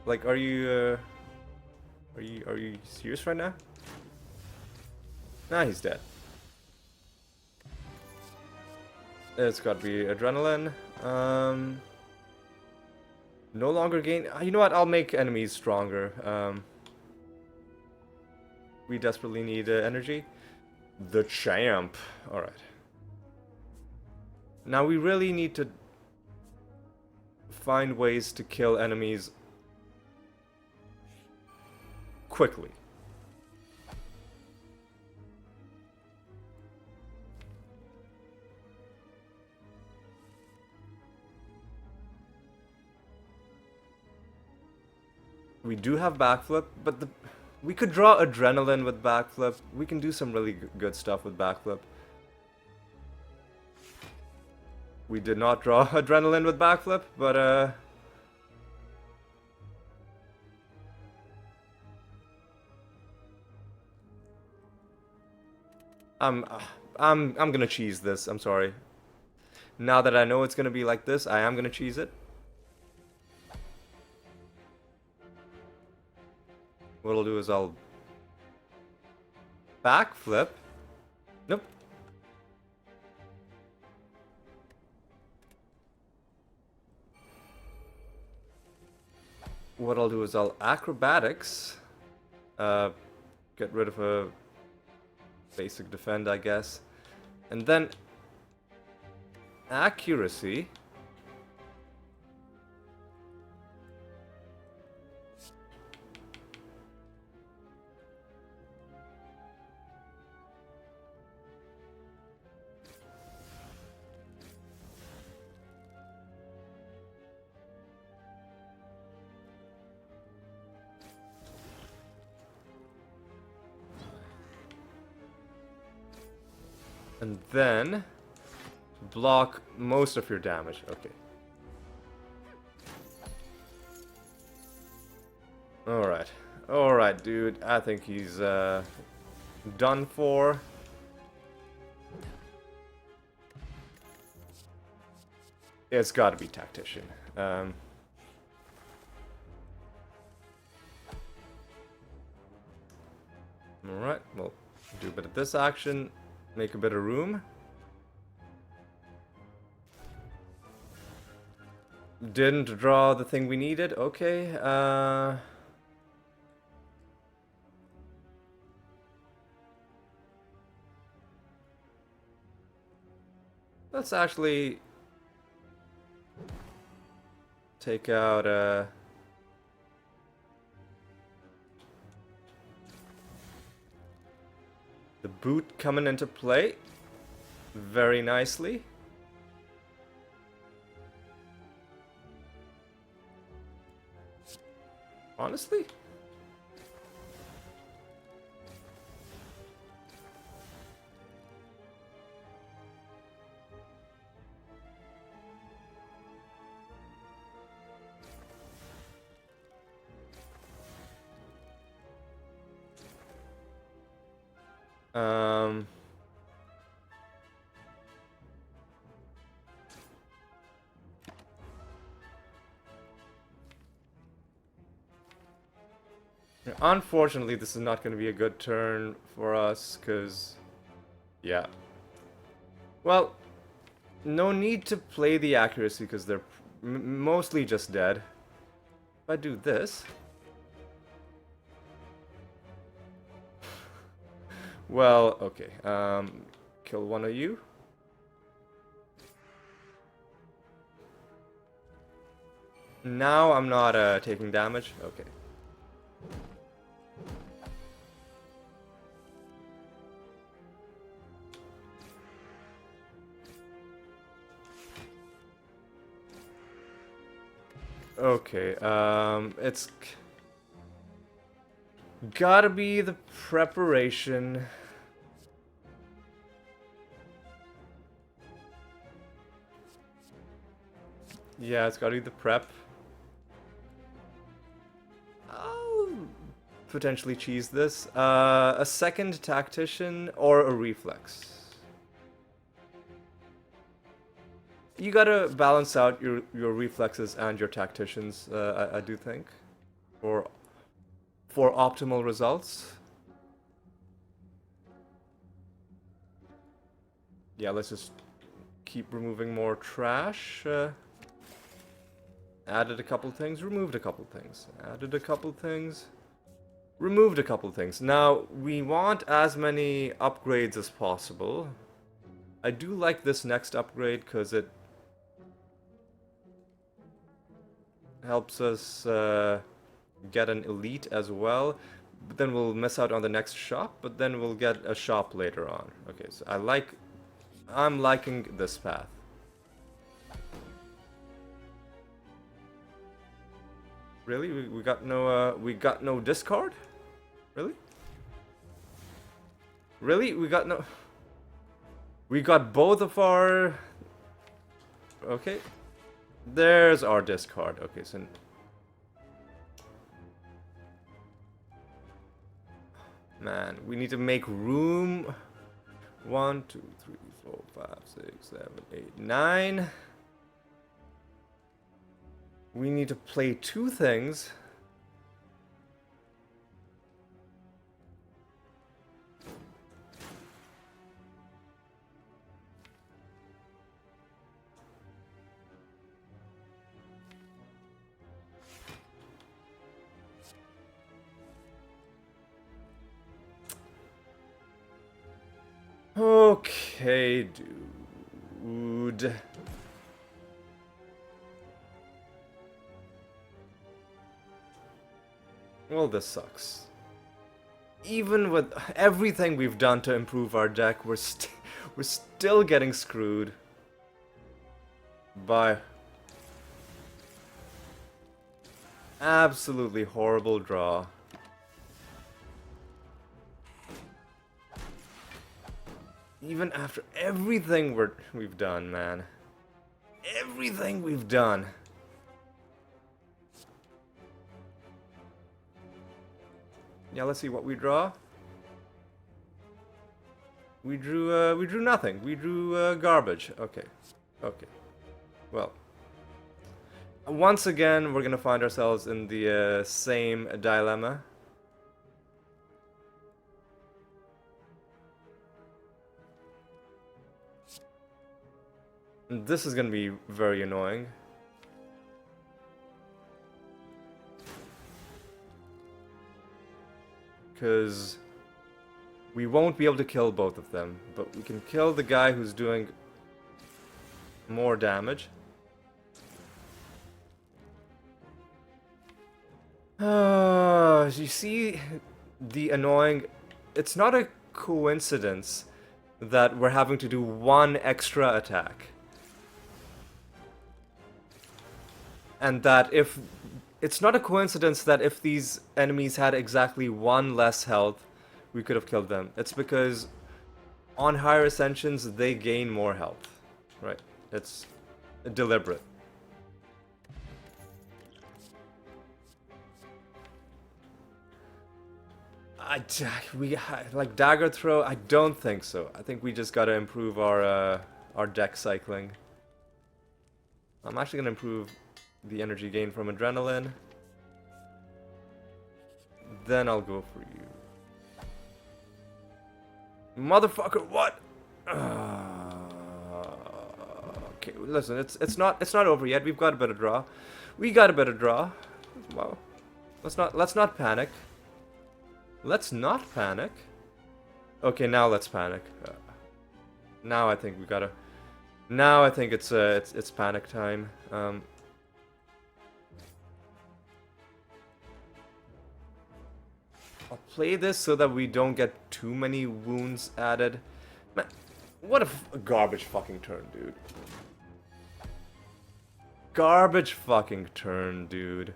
Like, are you serious right now? Nah, he's dead. It's gotta be adrenaline. No longer gain... You know what? I'll make enemies stronger. We desperately need energy. The champ. Alright. Now we really need to find ways to kill enemies quickly. We do have backflip, but We could draw Adrenaline with backflip. We can do some really good stuff with backflip. We did not draw Adrenaline with backflip, but I'm I'm gonna cheese this. I'm sorry. Now that I know it's gonna be like this, I am gonna cheese it. What I'll do is I'll backflip. Nope. What I'll do is I'll acrobatics. Get rid of a basic defend, I guess. And then accuracy. And then block most of your damage. Okay. Alright. Alright, dude. I think he's done for. It's gotta be Tactician. Alright, we'll do a bit of this action. Make a bit of room. Didn't draw the thing we needed. Okay. Let's actually take out the boot coming into play very nicely. Honestly? Unfortunately, this is not going to be a good turn for us, because... Yeah. Well, no need to play the accuracy, because they're mostly just dead. If I do this... Well, okay. Kill one of you. Now I'm not taking damage. Okay. Okay, it's gotta be the preparation. Yeah, it's gotta be the prep. I'll potentially cheese this. A second tactician or a reflex. You gotta balance out your reflexes and your tacticians, I do think, for optimal results. Yeah, let's just keep removing more trash. Added a couple things, removed a couple things. Added a couple things, removed a couple things. Now, we want as many upgrades as possible. I do like this next upgrade because it helps us get an elite as well, but then we'll miss out on the next shop, but then we'll get a shop later on. Okay, so I'm liking this path. Really? We got no discard? Really? Really? We got no... We got both of our... Okay. There's our discard. Okay, so... Man, we need to make room. 1, 2, 3, 4, 5, 6, 7, 8, 9. We need to play 2 things. Okay, dude. Well, this sucks. Even with everything we've done to improve our deck, we're still getting screwed by absolutely horrible draw. Even after everything we've done, man. Everything we've done. Yeah, let's see what we draw. We drew nothing. We drew garbage. Okay. Okay. Well. Once again, we're gonna find ourselves in the same dilemma. This is gonna be very annoying. Because we won't be able to kill both of them, but we can kill the guy who's doing more damage. You see the annoying... It's not a coincidence that we're having to do 1 extra attack. And that if... It's not a coincidence that if these enemies had exactly 1 less health, we could have killed them. It's because on higher ascensions, they gain more health. Right? It's deliberate. Like dagger throw, I don't think so. I think we just gotta improve our deck cycling. I'm actually gonna improve the energy gain from adrenaline. Then I'll go for you. Motherfucker, what? Okay, listen, it's not over yet. We've got a bit of draw. We got a bit of draw. Wow. Let's not panic. Let's not panic. Okay, now let's panic. Now I think we gotta. Now I think it's panic time. I'll play this so that we don't get too many wounds added. Man, what a garbage fucking turn, dude. Garbage fucking turn, dude.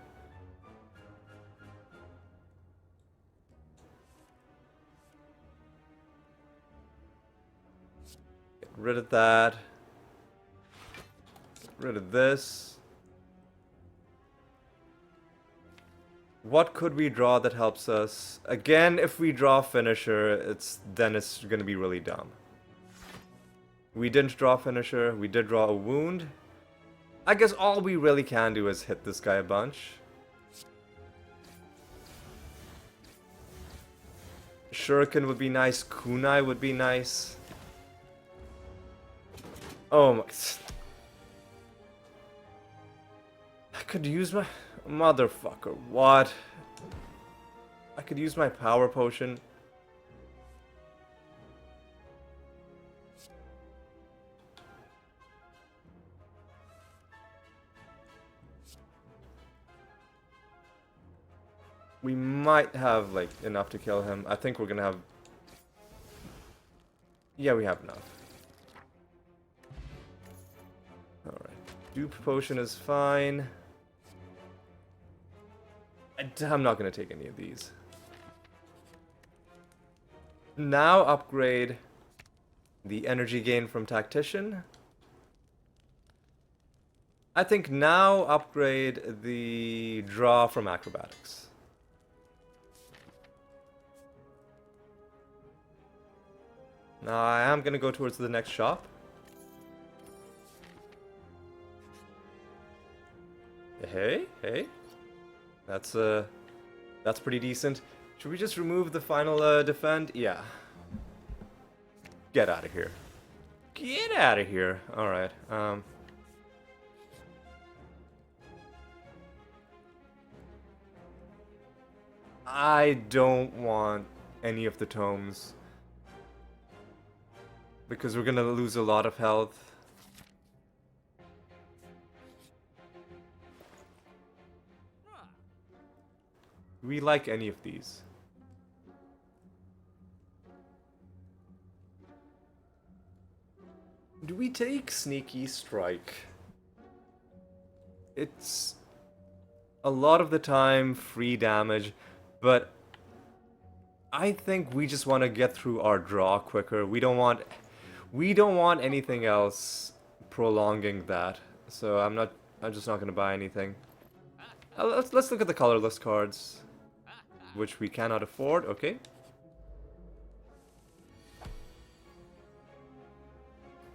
Get rid of that. Get rid of this. What could we draw that helps us? Again, if we draw finisher, then it's gonna be really dumb. We didn't draw finisher, we did draw a wound. I guess all we really can do is hit this guy a bunch. Shuriken would be nice, kunai would be nice. Oh my... I could use my... Motherfucker, what? I could use my power potion. We might have, like, enough to kill him. I think we're gonna have... Yeah, we have enough. Alright. Dupe potion is fine. I'm not gonna take any of these. Now upgrade the energy gain from Tactician. I think now upgrade the draw from Acrobatics. Now I am gonna go towards the next shop. Hey, hey. That's pretty decent. Should we just remove the final defend? Yeah. Get out of here. Get out of here. Alright, I don't want any of the tomes. Because we're gonna lose a lot of health. Do we like any of these? Do we take Sneaky Strike? It's a lot of the time free damage, but I think we just want to get through our draw quicker. We don't want anything else prolonging that. So I'm just not going to buy anything. Let's look at the colorless cards, which we cannot afford. Okay.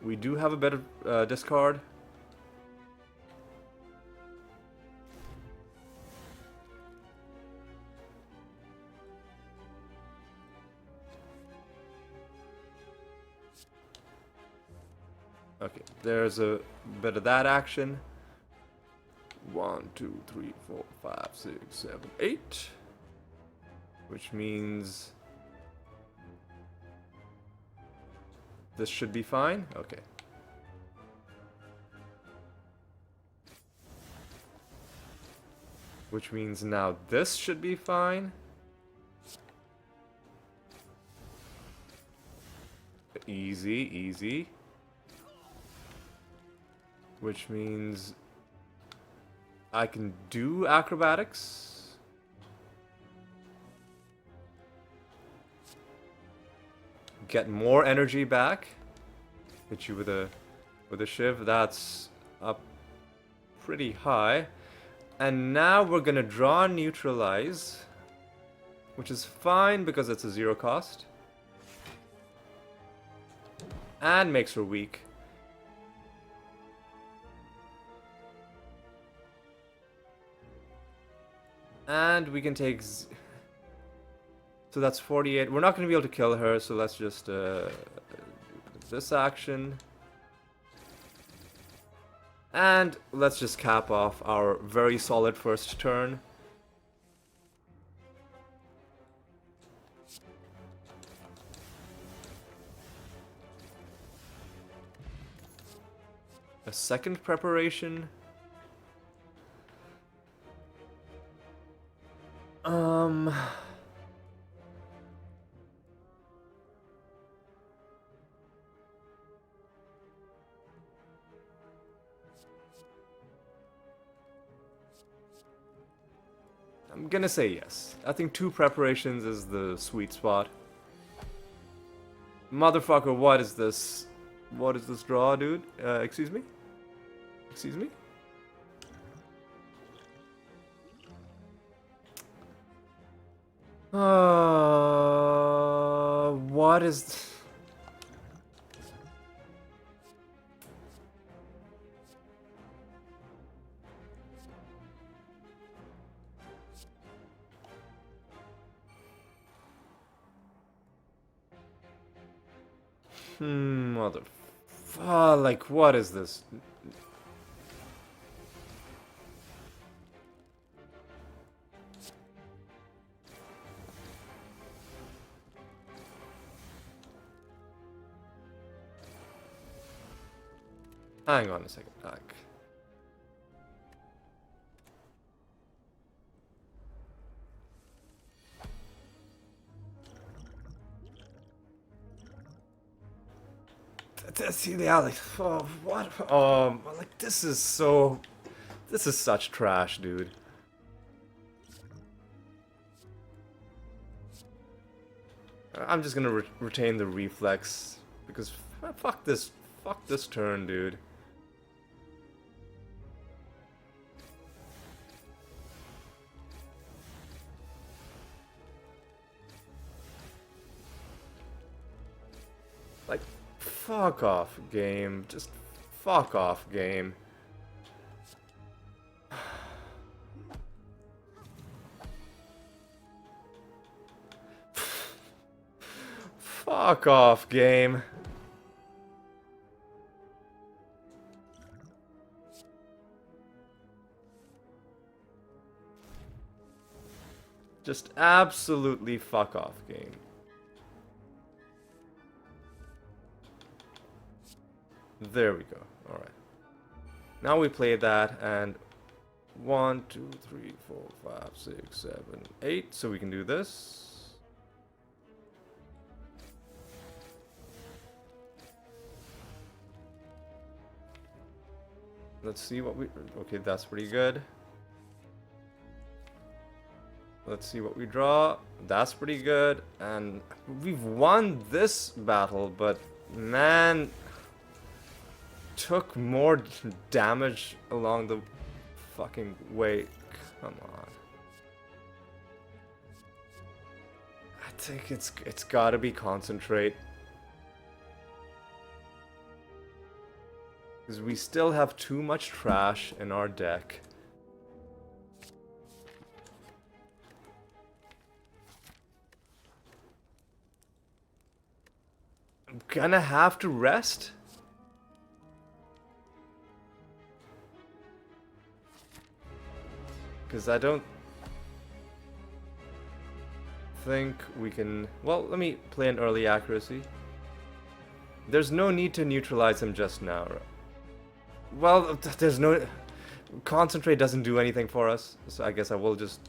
We do have a better discard. Okay, there's a bit of that action. 1, 2, 3, 4, 5, 6, 7, 8. Which means this should be fine. Okay. Which means now this should be fine. Easy, easy. Which means I can do acrobatics. Get more energy back. Hit you with a shiv. That's up pretty high. And now we're gonna draw neutralize, which is fine because it's a 0 cost. And makes her weak. And we can take... So that's 48. We're not going to be able to kill her, so let's just do this action. And let's just cap off our very solid first turn. A second preparation. I'm gonna say yes. I think 2 preparations is the sweet spot. Motherfucker, what is this? What is this draw, dude? Excuse me? Excuse me? What is... Mother... like, what is this? Hang on a second, like... See the alley. Oh, what? Like, this is so... This is such trash, dude. I'm just gonna retain the reflex because fuck this turn, dude. Like, fuck off, game. Just fuck off, game. Fuck off, game. Just absolutely fuck off, game. There we go. Alright. Now we play that and 1, 2, 3, 4, 5, 6, 7, 8. So we can do this. Let's see what we... Okay, that's pretty good. Let's see what we draw. That's pretty good. And we've won this battle, but man... took more damage along the fucking way. Come on. I think it's gotta be concentrate. Because we still have too much trash in our deck. I'm gonna have to rest. Because I don't think we can... Well, let me play an early accuracy. There's no need to neutralize him just now. Well, there's no... Concentrate doesn't do anything for us, so I guess I will just...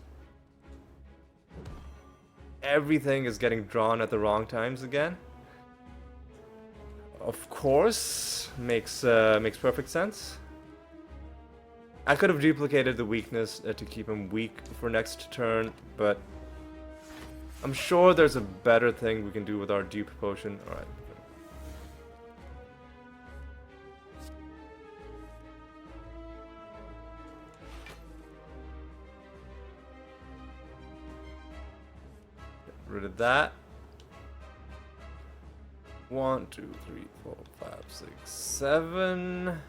Everything is getting drawn at the wrong times again. Of course, makes perfect sense. I could have duplicated the weakness to keep him weak for next turn, but I'm sure there's a better thing we can do with our dupe potion. Alright. Get rid of that. 1, 2, 3, 4, 5, 6, 7.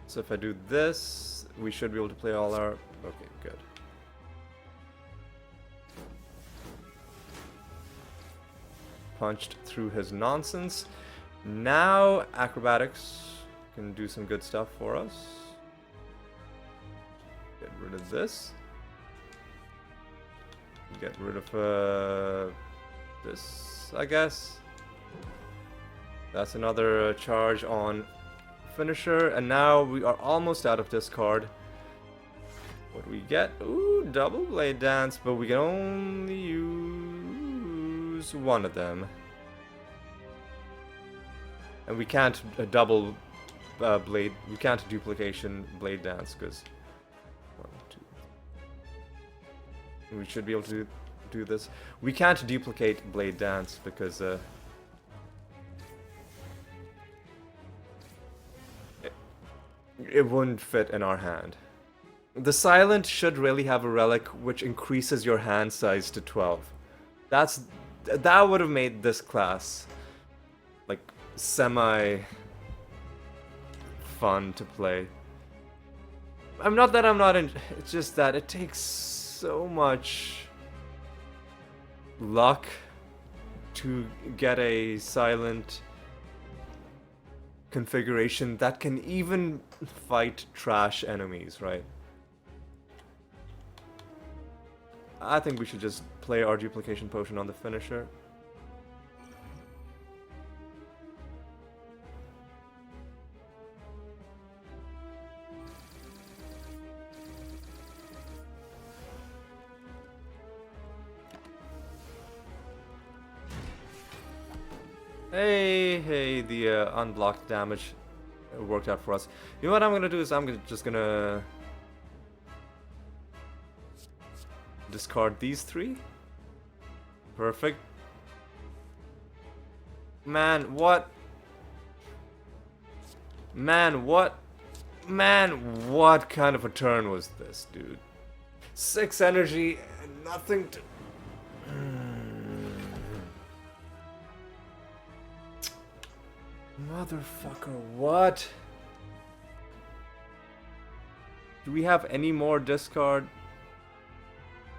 So if I do this, we should be able to play all our... Okay, good. Punched through his nonsense. Now acrobatics can do some good stuff for us. Get rid of this. Get rid of this, I guess. That's another charge on finisher, and now we are almost out of discard. What do we get? Ooh, double blade dance, but we can only use one of them. And we can't double blade, we can't duplication blade dance, because... 1, 2... We should be able to do this. We can't duplicate blade dance, because... it wouldn't fit in our hand. The Silent should really have a relic which increases your hand size to 12. That would have made this class like semi fun to play. I'm not it's just that it takes so much luck to get a Silent configuration that can even fight trash enemies, right? I think we should just play our duplication potion on the finisher. Hey, the unblocked damage worked out for us. You know what I'm gonna do is just gonna discard these 3. Perfect. Man, what? Man, what? Man, what kind of a turn was this, dude? 6 energy and nothing to... Motherfucker, what? Do we have any more discard?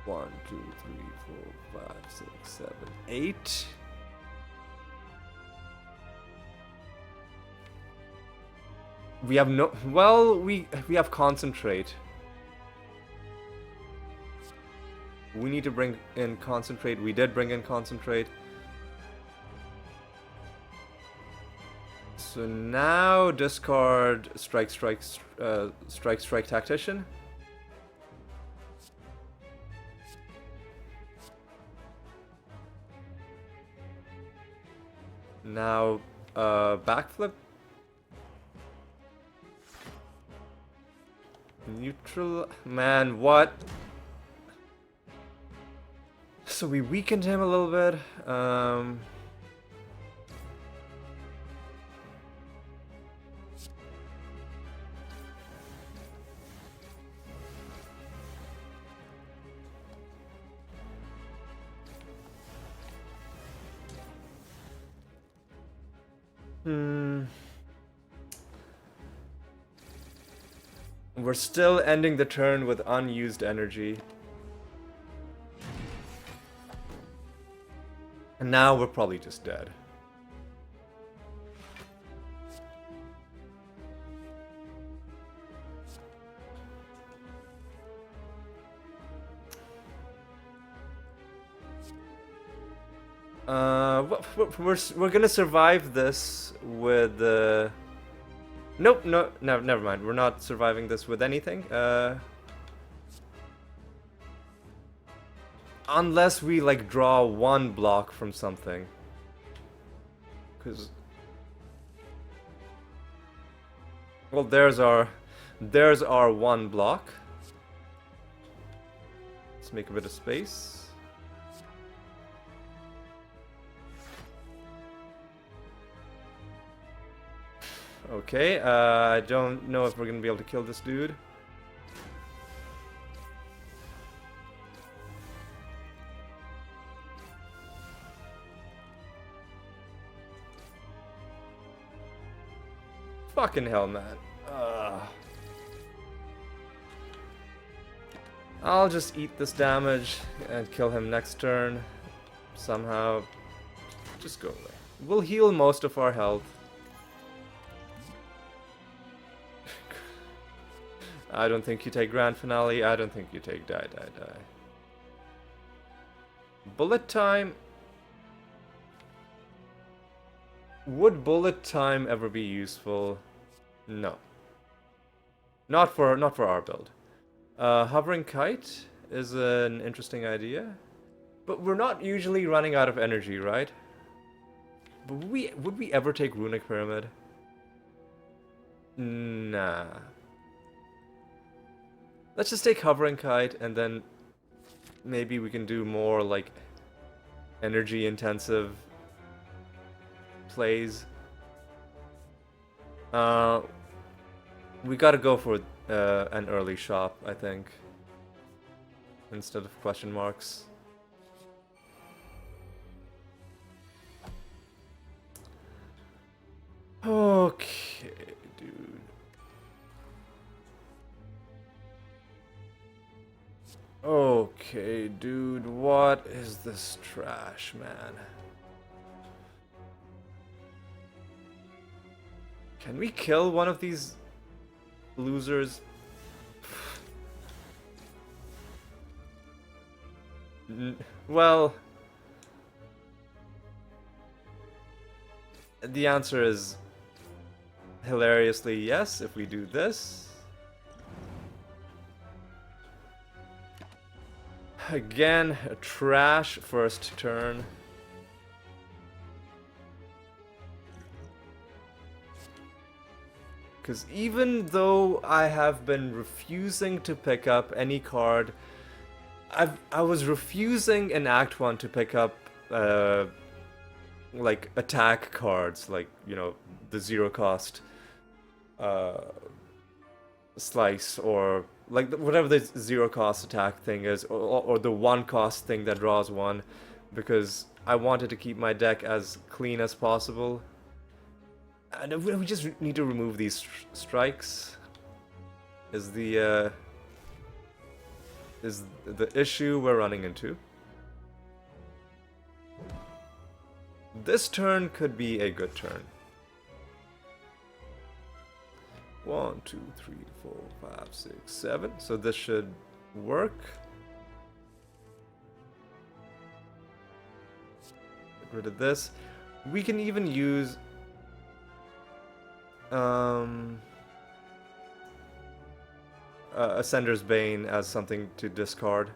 1, 2, 3, 4, 5, 6, 7, 8. We have no... Well, we have concentrate. We need to bring in concentrate. We did bring in concentrate. So now discard strike tactician. Now backflip. Neutral. Man, what? So we weakened him a little bit. We're still ending the turn with unused energy. And now we're probably just dead. We're gonna survive this with Nope, no, never mind. We're not surviving this with anything. Unless we like draw one block from something. Cause well, there's our one block. Let's make a bit of space. Okay, I don't know if we're gonna be able to kill this dude. Fucking hell, man. I'll just eat this damage and kill him next turn. Somehow. Just go away. We'll heal most of our health. I don't think you take Grand Finale. I don't think you take Die. Bullet Time. Would Bullet Time ever be useful? No. Not for our build. Hovering Kite is an interesting idea. But we're not usually running out of energy, right? But would we ever take Runic Pyramid? Nah. Let's just take Hovering Kite, and then maybe we can do more, like, energy-intensive plays. We gotta go for an early shop, I think, instead of question marks. Okay, dude. Okay, dude, what is this trash, man? Can we kill one of these losers? Well, the answer is hilariously yes if we do this. Again, a trash first turn. Because even though I have been refusing to pick up any card, I was refusing in Act 1 to pick up like attack cards, like, you know, the 0 cost slice, or like whatever the 0 cost attack thing is, or the 1 cost thing that draws 1, because I wanted to keep my deck as clean as possible. And we just need to remove these strikes. Is the issue we're running into. This turn could be a good turn. 1, 2, 3, 4, 5, 6, 7. So this should work. Get rid of this. We can even use Ascender's Bane as something to discard.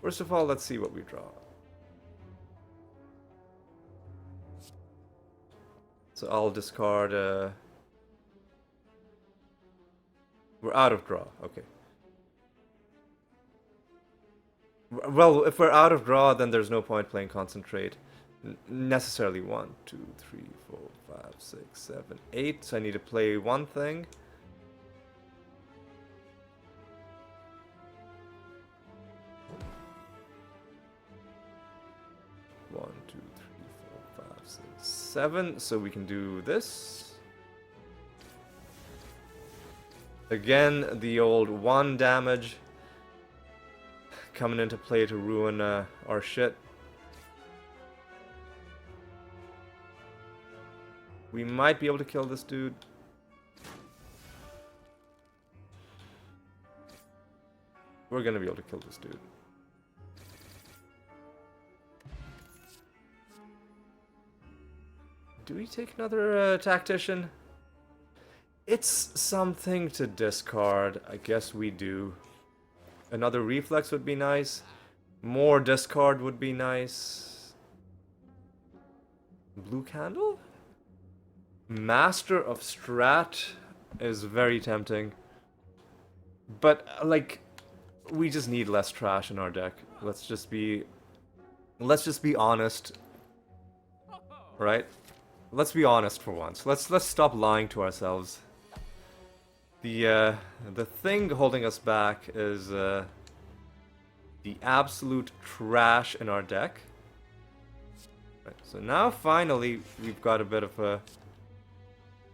First of all, let's see what we draw. So I'll discard. We're out of draw. Okay. Well, if we're out of draw, then there's no point playing Concentrate. Necessarily 1, 2, 3, 4, 5, 6, 7, 8. So I need to play one thing. One, 2, 3, 4, 5, 6, 7. So we can do this. Again, the old 1 damage coming into play to ruin our shit. We might be able to kill this dude. We're gonna be able to kill this dude. Do we take another tactician? It's something to discard. I guess we do. Another reflex would be nice. More discard would be nice. Blue candle? Master of Strat is very tempting. But, like, we just need less trash in our deck. Let's just be honest. Right? Let's be honest for once. Let's stop lying to ourselves. The thing holding us back is the absolute trash in our deck. Right, so now finally we've got a bit of a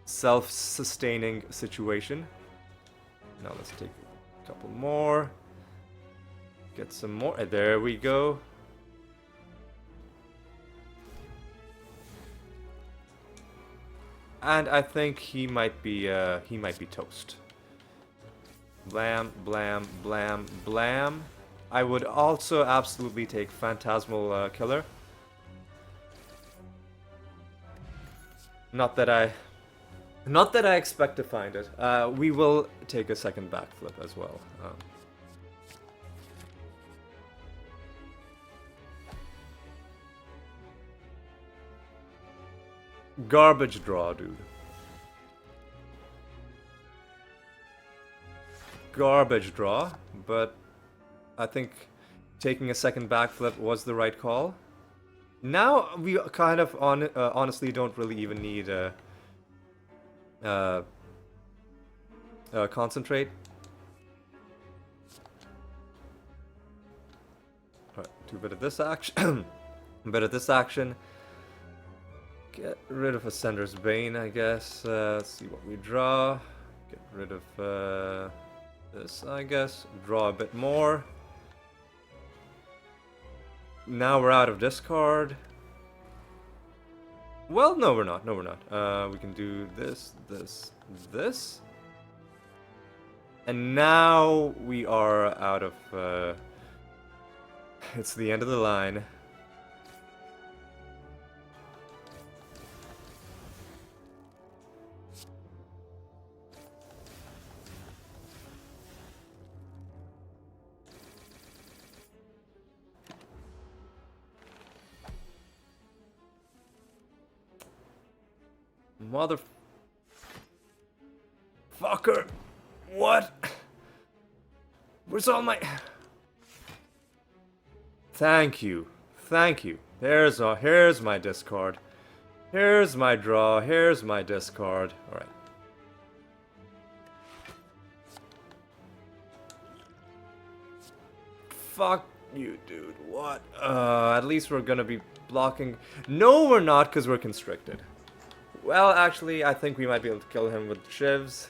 self-sustaining situation. Now let's take a couple more. Get some more. There we go. And I think he might be toast. Blam, blam, blam, blam. I would also absolutely take Phantasmal Killer. Not that I expect to find it. We will take a second backflip as well. Garbage draw, dude. Garbage draw, but I think taking a second backflip was the right call. Now we kind of honestly don't really even need concentrate. Alright, do a bit of this action. A bit of this action. Get rid of Ascender's Bane, I guess. Let's see what we draw. Get rid of this, I guess. Draw a bit more. Now we're out of discard. Well, no, we're not. No, we're not. We can do this, this, this. And now we are out of... it's the end of the line. Motherfucker! What? Where's all my... Thank you. Thank you. Here's my discard. Here's my draw. Here's my discard. All right. Fuck you, dude. What? At least we're gonna be blocking. No, we're not, because we're constricted. Well, actually, I think we might be able to kill him with shivs.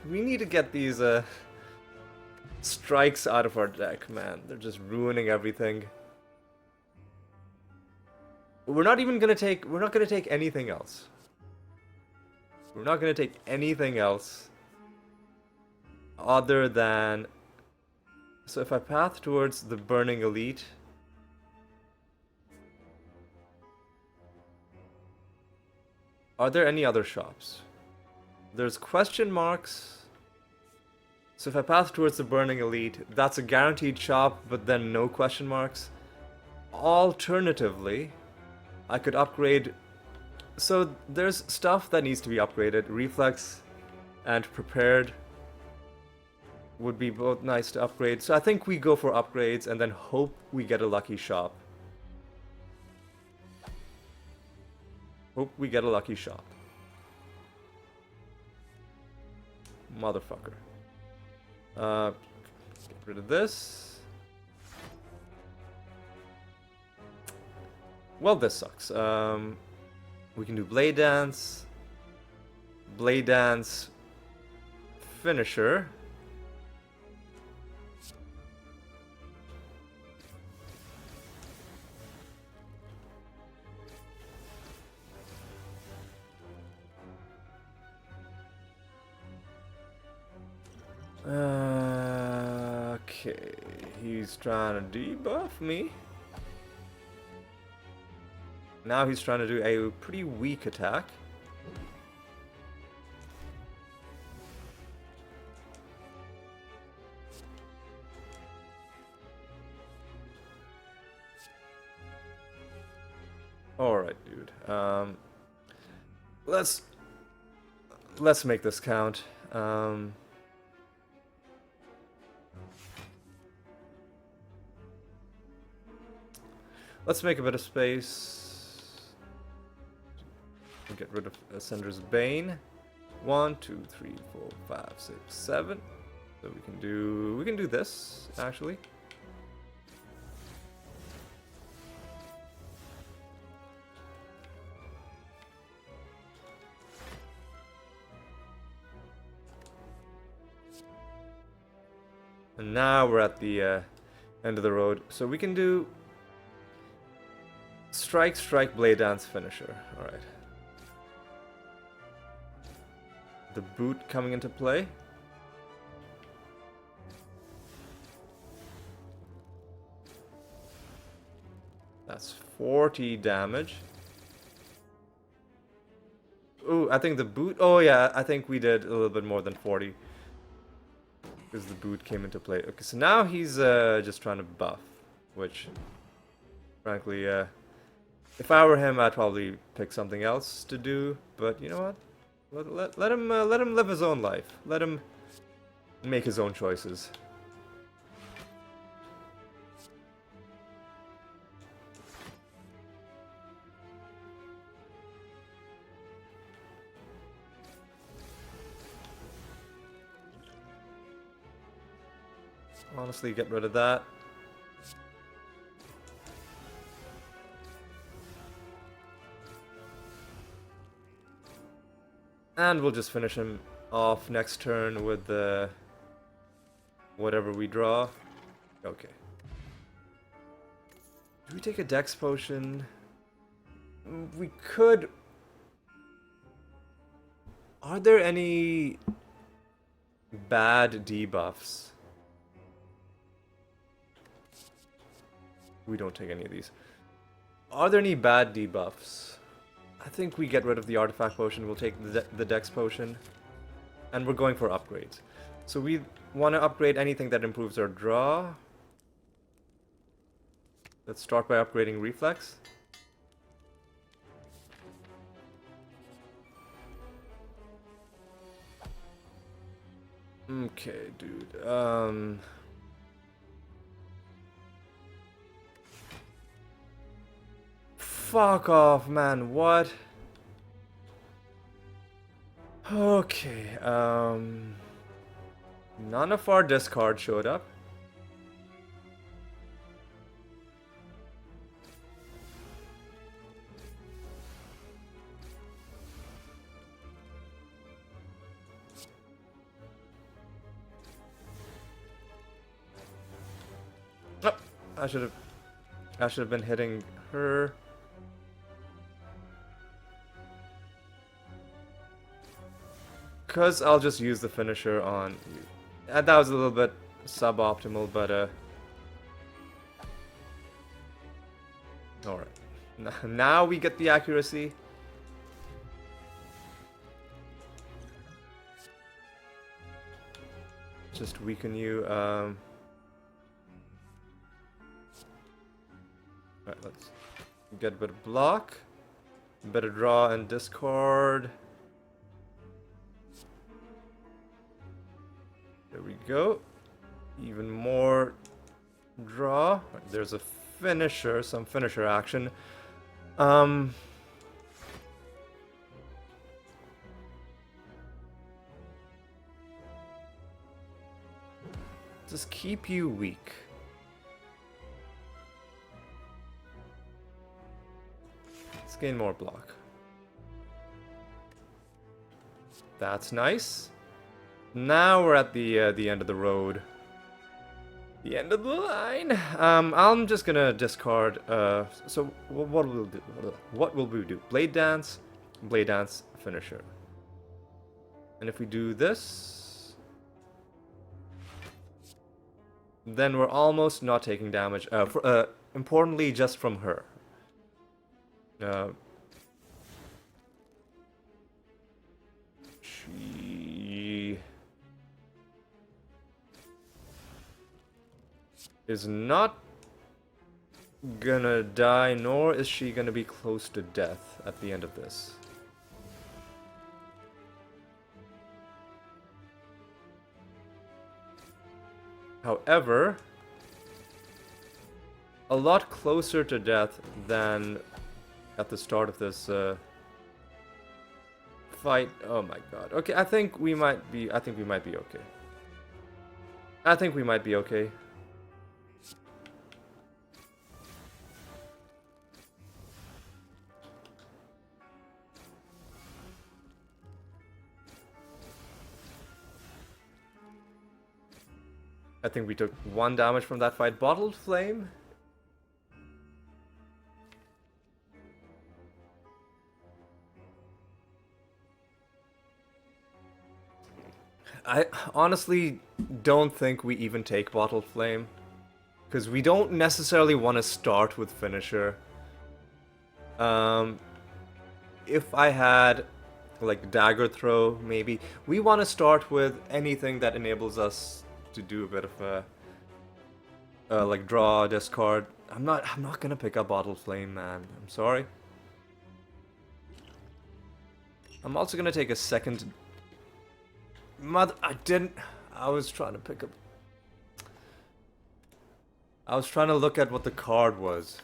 We need to get these strikes out of our deck, man. They're just ruining everything. We're not gonna take anything else. We're not gonna take anything else other than. So if I path towards the Burning Elite, are there any other shops? There's question marks. So if I path towards the Burning Elite, that's a guaranteed shop, but then no question marks. Alternatively, I could upgrade. So there's stuff that needs to be upgraded. Reflex and Prepared would be both nice to upgrade. So I think we go for upgrades and then hope we get a lucky shop. Hope we get a lucky shop. Motherfucker. Get rid of this. Well, this sucks. We can do Blade Dance. Blade Dance. Finisher. Okay, he's trying to debuff me. Now he's trying to do a pretty weak attack. Alright, dude. Let's make this count. Let's make a bit of space. Get rid of Ascender's Bane. 1, 2, 3, 4, 5, 6, 7. So we can do this actually. And now we're at the end of the road. So we can do Strike, Blade Dance, Finisher. Alright. The boot coming into play. That's 40 damage. Ooh, I think the boot... Oh yeah, I think we did a little bit more than 40. Because the boot came into play. Okay, so now he's just trying to buff. Which, frankly, if I were him, I'd probably pick something else to do. But you know what? Let him live his own life. Let him make his own choices. Honestly, get rid of that. And we'll just finish him off next turn with the whatever we draw. Okay. Do we take a Dex potion? We could. Are there any bad debuffs? We don't take any of these. Are there any bad debuffs? I think we get rid of the artifact potion. We'll take the Dex potion. And we're going for upgrades. So we want to upgrade anything that improves our draw. Let's start by upgrading Reflex. Okay, dude. fuck off, man. What? Okay, none of our discard showed up. Oh, I should have been hitting her. Cause I'll just use the finisher on you. That was a little bit suboptimal, but alright. Now we get the accuracy. Just weaken you. Right, let's get a bit of block. A bit of draw and discard. There we go. Even more draw. Right, there's a finisher, some finisher action. Just keep you weak. Let's gain more block. That's nice. Now we're at the end of the road. The end of the line. I'm just gonna discard. So what will do? What will we do? Blade dance, finisher. And if we do this, then we're almost not taking damage. Importantly, just from her. She is not gonna die, nor is she gonna be close to death at the end of this. However, a lot closer to death than at the start of this fight. Oh my god. Okay, I think we might be okay. I think we might be okay. I think we took 1 damage from that fight. Bottled Flame? I honestly don't think we even take Bottled Flame. Because we don't necessarily want to start with Finisher. If I had like Dagger Throw, maybe. We want to start with anything that enables us to do a bit of like draw, discard. I'm not gonna pick up Bottled Flame, man. I'm sorry. I'm also gonna take a second. I was trying to pick up. I was trying to look at what the card was.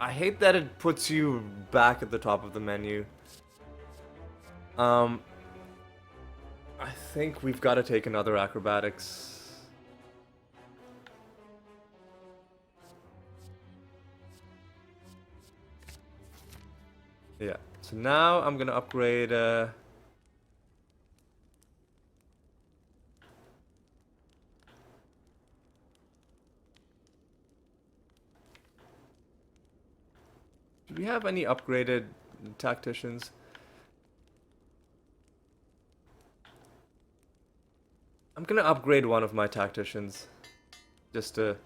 I hate that it puts you back at the top of the menu. I think we've got to take another acrobatics. Yeah. So now I'm gonna upgrade. Do we have any upgraded tacticians? I'm gonna upgrade one of my tacticians just to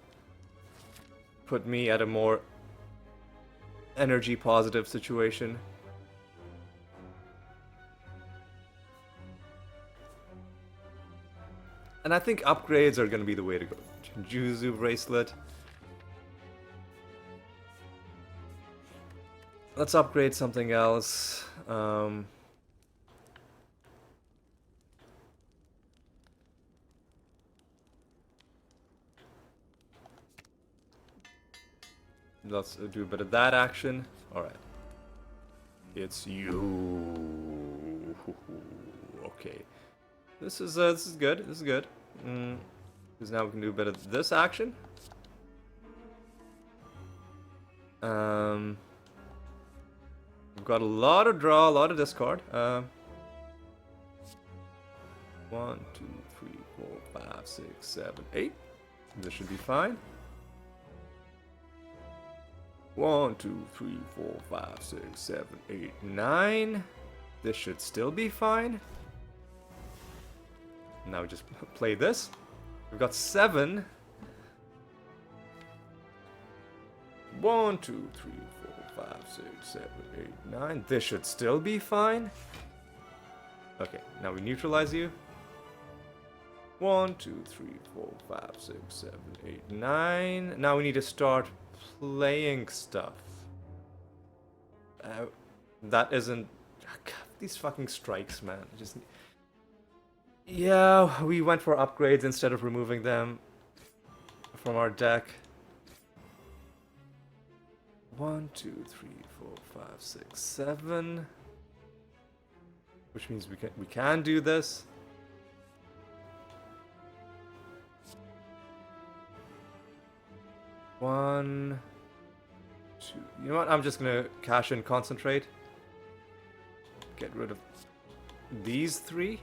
put me at a more energy positive situation. And I think upgrades are gonna be the way to go. Juzu bracelet. Let's upgrade something else. Let's do a bit of that action. Alright. It's you. Okay. This is good. This is good. Because now we can do a bit of this action. We've got a lot of draw, a lot of discard. 1, 2, 3, 4, 5, 6, 7, 8. This should be fine. 1, 2, 3, 4, 5, 6, 7, 8, 9. This should still be fine. Now we just play this. We've got 7. 1, 2, 3, 4, 5, 6, 7, 8, 9. This should still be fine. Okay, now we neutralize you. 1, 2, 3, 4, 5, 6, 7, 8, 9. Now we need to start playing stuff. That isn't... God, these fucking strikes, man. Just... Yeah, we went for upgrades instead of removing them from our deck. 1, 2, 3, 4, 5, 6, 7. Which means we can do this. One, 2. You know what? I'm just gonna cash in concentrate. Get rid of these 3.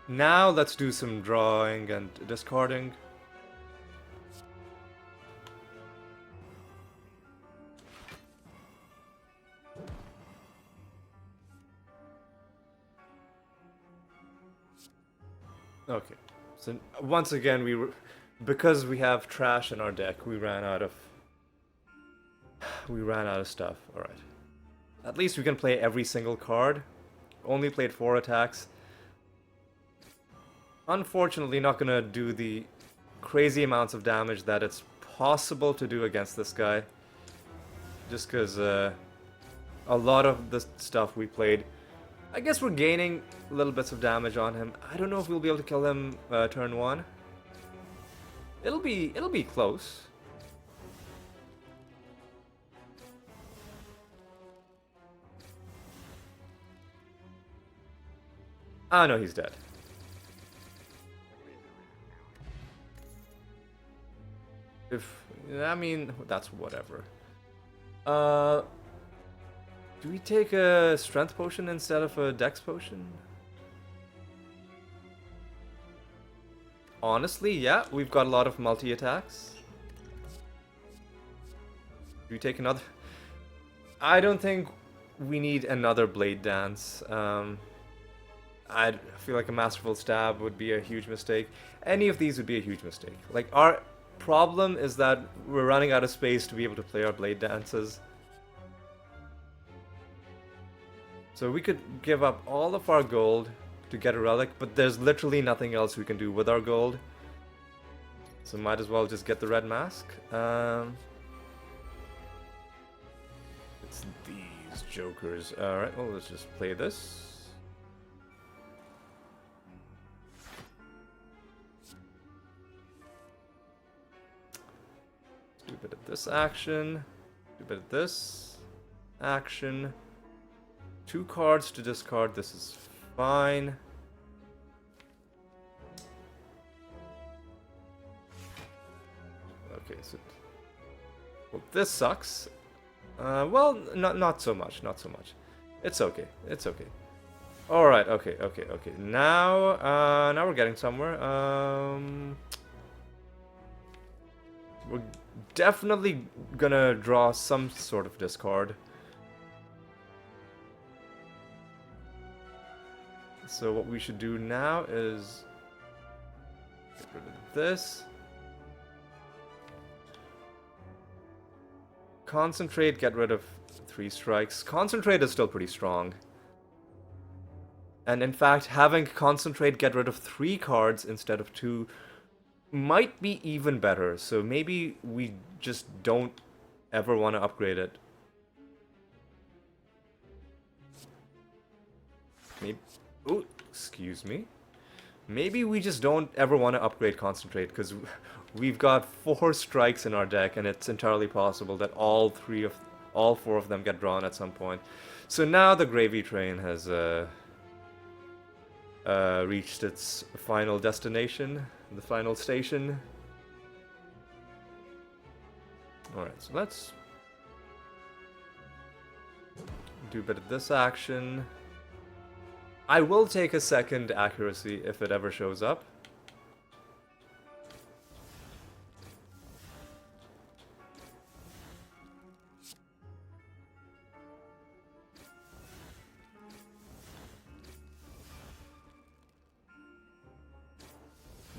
Now let's do some drawing and discarding. Okay. So once again, because we have trash in our deck, we ran out of stuff. All right. At least we can play every single card. Only played 4 attacks. Unfortunately, not gonna do the crazy amounts of damage that it's possible to do against this guy. Just because a lot of the stuff we played, I guess we're gaining little bits of damage on him. I don't know if we'll be able to kill him turn 1. It'll be close. Ah, no, he's dead. I mean, that's whatever. Do we take a strength potion instead of a dex potion? Honestly, yeah, we've got a lot of multi-attacks. Do we take another? I don't think we need another blade dance. I feel like a masterful stab would be a huge mistake. Any of these would be a huge mistake. Like, our problem is that we're running out of space to be able to play our blade dances. So we could give up all of our gold to get a relic, but there's literally nothing else we can do with our gold. So might as well just get the red mask. It's these jokers. Alright, well, let's just play this. Do a bit of this action. Do a bit of this action. 2 cards to discard. This is fine. Okay, so well, this sucks. Well, not so much. Not so much. It's okay. It's okay. All right. Okay. Okay. Okay. Now, now we're getting somewhere. We're definitely gonna draw some sort of discard. So what we should do now is get rid of this. Concentrate, get rid of 3 strikes. Concentrate is still pretty strong. And in fact, having Concentrate get rid of 3 cards instead of 2 might be even better. So maybe we just don't ever want to upgrade it. Maybe... Oh, excuse me. Maybe we just don't ever want to upgrade Concentrate, because we've got 4 strikes in our deck, and it's entirely possible that all 4 of them get drawn at some point. So now the gravy train has reached its final destination, the final station. Alright, so let's do a bit of this action. I will take a second accuracy if it ever shows up.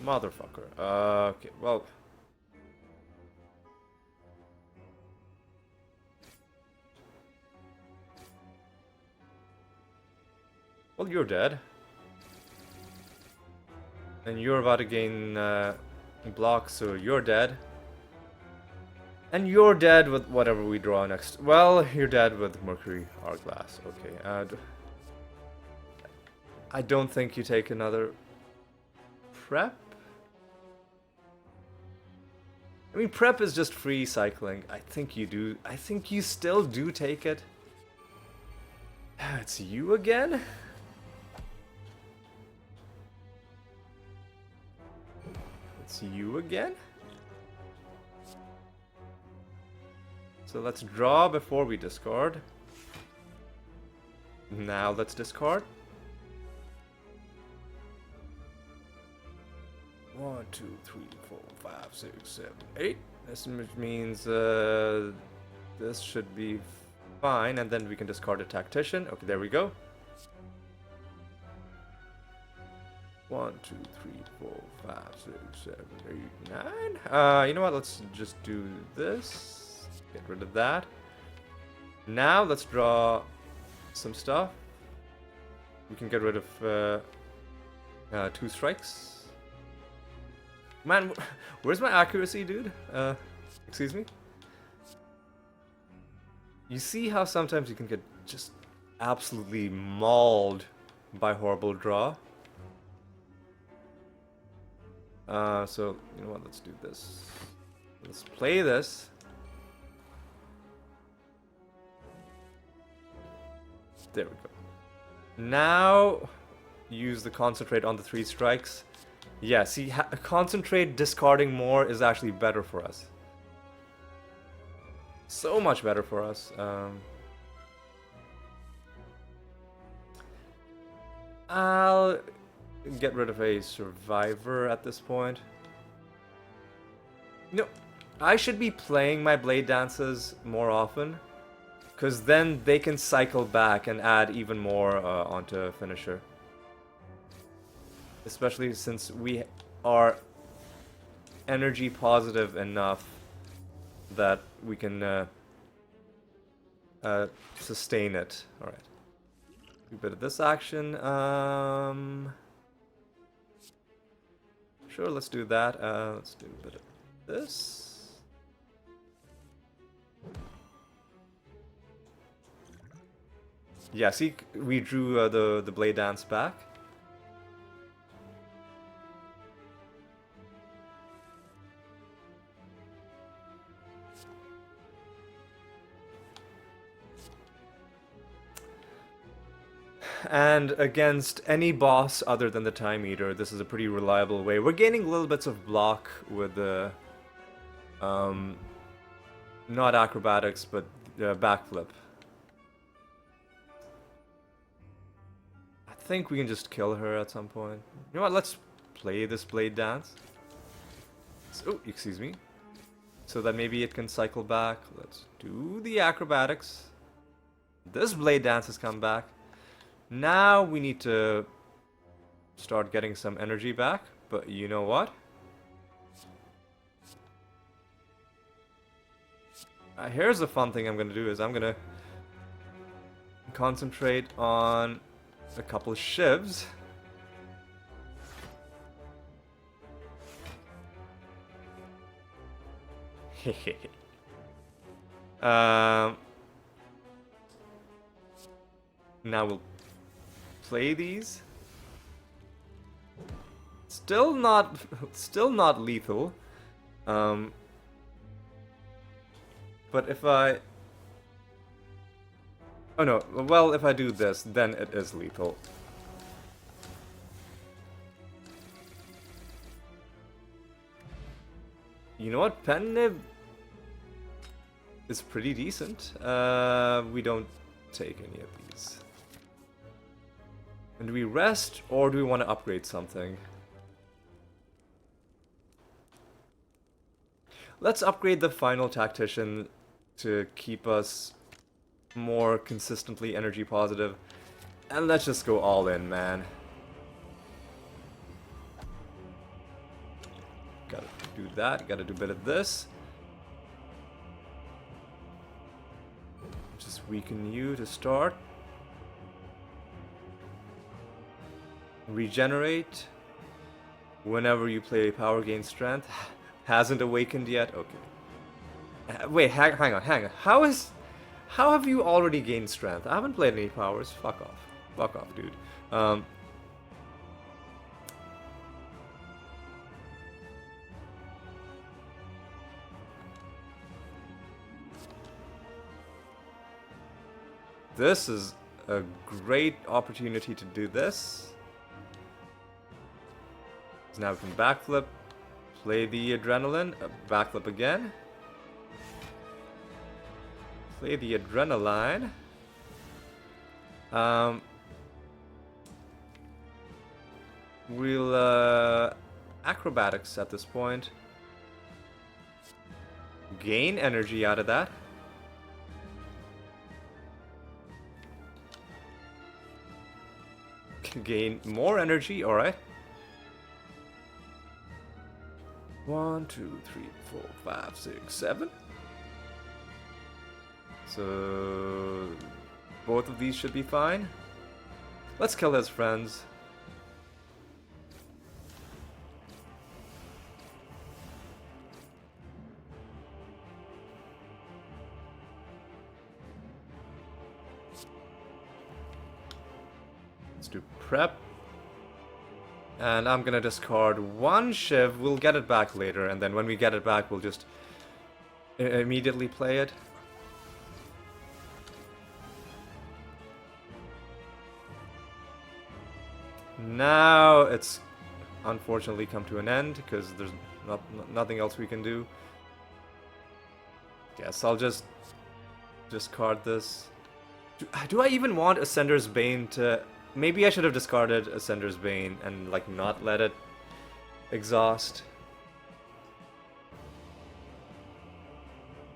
Motherfucker. Okay, well. Well, you're dead. And you're about to gain block, so you're dead. And you're dead with whatever we draw next. Well, you're dead with Mercury Hourglass. Okay. I don't think you take another prep. I mean, prep is just free cycling. I think you do. I think you still do take it. It's you again? It's you again? So let's draw before we discard. Now let's discard. 1, 2, 3, 4, 5, 6, 7, 8. This means this should be fine, and then we can discard a Tactician. Okay, there we go. 1, 2, 3, 4, 5, 6, 7, 8, 9. You know what? Let's just do this. Get rid of that. Now let's draw some stuff. We can get rid of 2 strikes. Man, where's my accuracy, dude? Excuse me? You see how sometimes you can get just absolutely mauled by horrible draw? So, you know what, let's do this. Let's play this. There we go. Now, use the Concentrate on the 3 strikes. Yeah, see, Concentrate discarding more is actually better for us. So much better for us. I'll get rid of a Survivor at this point. No, I should be playing my Blade Dances more often, because then they can cycle back and add even more onto Finisher. Especially since we are energy positive enough that we can sustain it. Alright. Do a bit of this action. Sure, let's do that. Let's do a bit of this. Yeah, see, we drew the Blade Dance back. And against any boss other than the Time Eater, this is a pretty reliable way. We're gaining little bits of block with the not acrobatics, but backflip. I think we can just kill her at some point. You know what? Let's play this Blade Dance. Oh, excuse me. So that maybe it can cycle back. Let's do the acrobatics. This Blade Dance has come back. Now we need to start getting some energy back, but you know what? Here's the fun thing I'm gonna do is I'm gonna concentrate on a couple of shivs. Now we'll play these. Still not, still not lethal. But if I... Oh no, well, if I do this, then it is lethal. You know what? Pen Nib is pretty decent. We don't take any of these. And do we rest, or do we want to upgrade something? Let's upgrade the Final Tactician to keep us more consistently energy positive. And let's just go all in, man. Gotta do that, gotta do a bit of this. Just weaken you to start. Regenerate. Whenever you play Power Gain Strength. Hasn't awakened yet? Okay. Wait, hang on. How have you already gained strength? I haven't played any powers. Fuck off. Fuck off, dude. This is a great opportunity to do this. So now we can backflip. Play the adrenaline, backflip again. Play the adrenaline. We'll acrobatics at this point. Gain energy out of that. Gain more energy, alright. 1, 2, 3, 4, 5, 6, 7. So both of these should be fine. Let's kill his friends. Let's do prep. And I'm gonna discard one Shiv. We'll get it back later, and then when we get it back, we'll just immediately play it. Now it's unfortunately come to an end because there's nothing else we can do. Guess I'll just discard this. Do I even want Ascender's Bane to... Maybe I should have discarded Ascender's Bane and like not let it exhaust.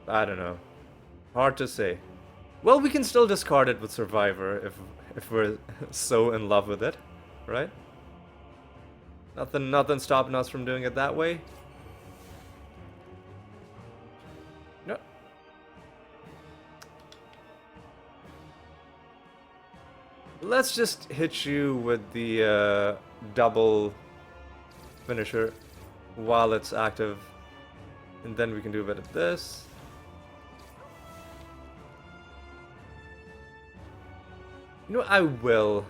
I don't know. Hard to say. Well, we can still discard it with Survivor if we're so in love with it, right? Nothing stopping us from doing it that way. No. Let's just hit you with the double finisher while it's active, and then we can do a bit of this. You know, I will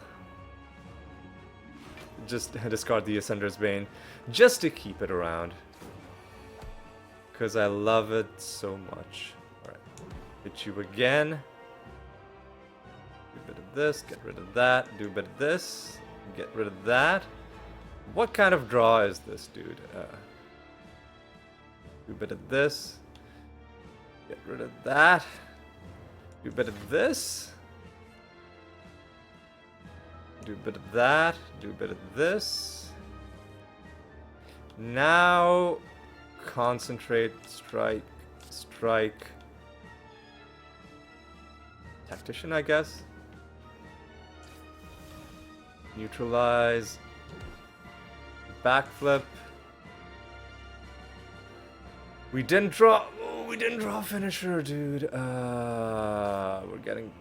just discard the Ascender's Bane just to keep it around, because I love it so much. Alright, hit you again. Do a bit of this, get rid of that, do a bit of this, get rid of that. What kind of draw is this, dude? Do a bit of this, get rid of that, do a bit of this, do a bit of that, do a bit of this. Now, concentrate, strike, strike. Tactician, I guess. Neutralize. Backflip. We didn't draw. Oh, we didn't draw finisher, dude. We're getting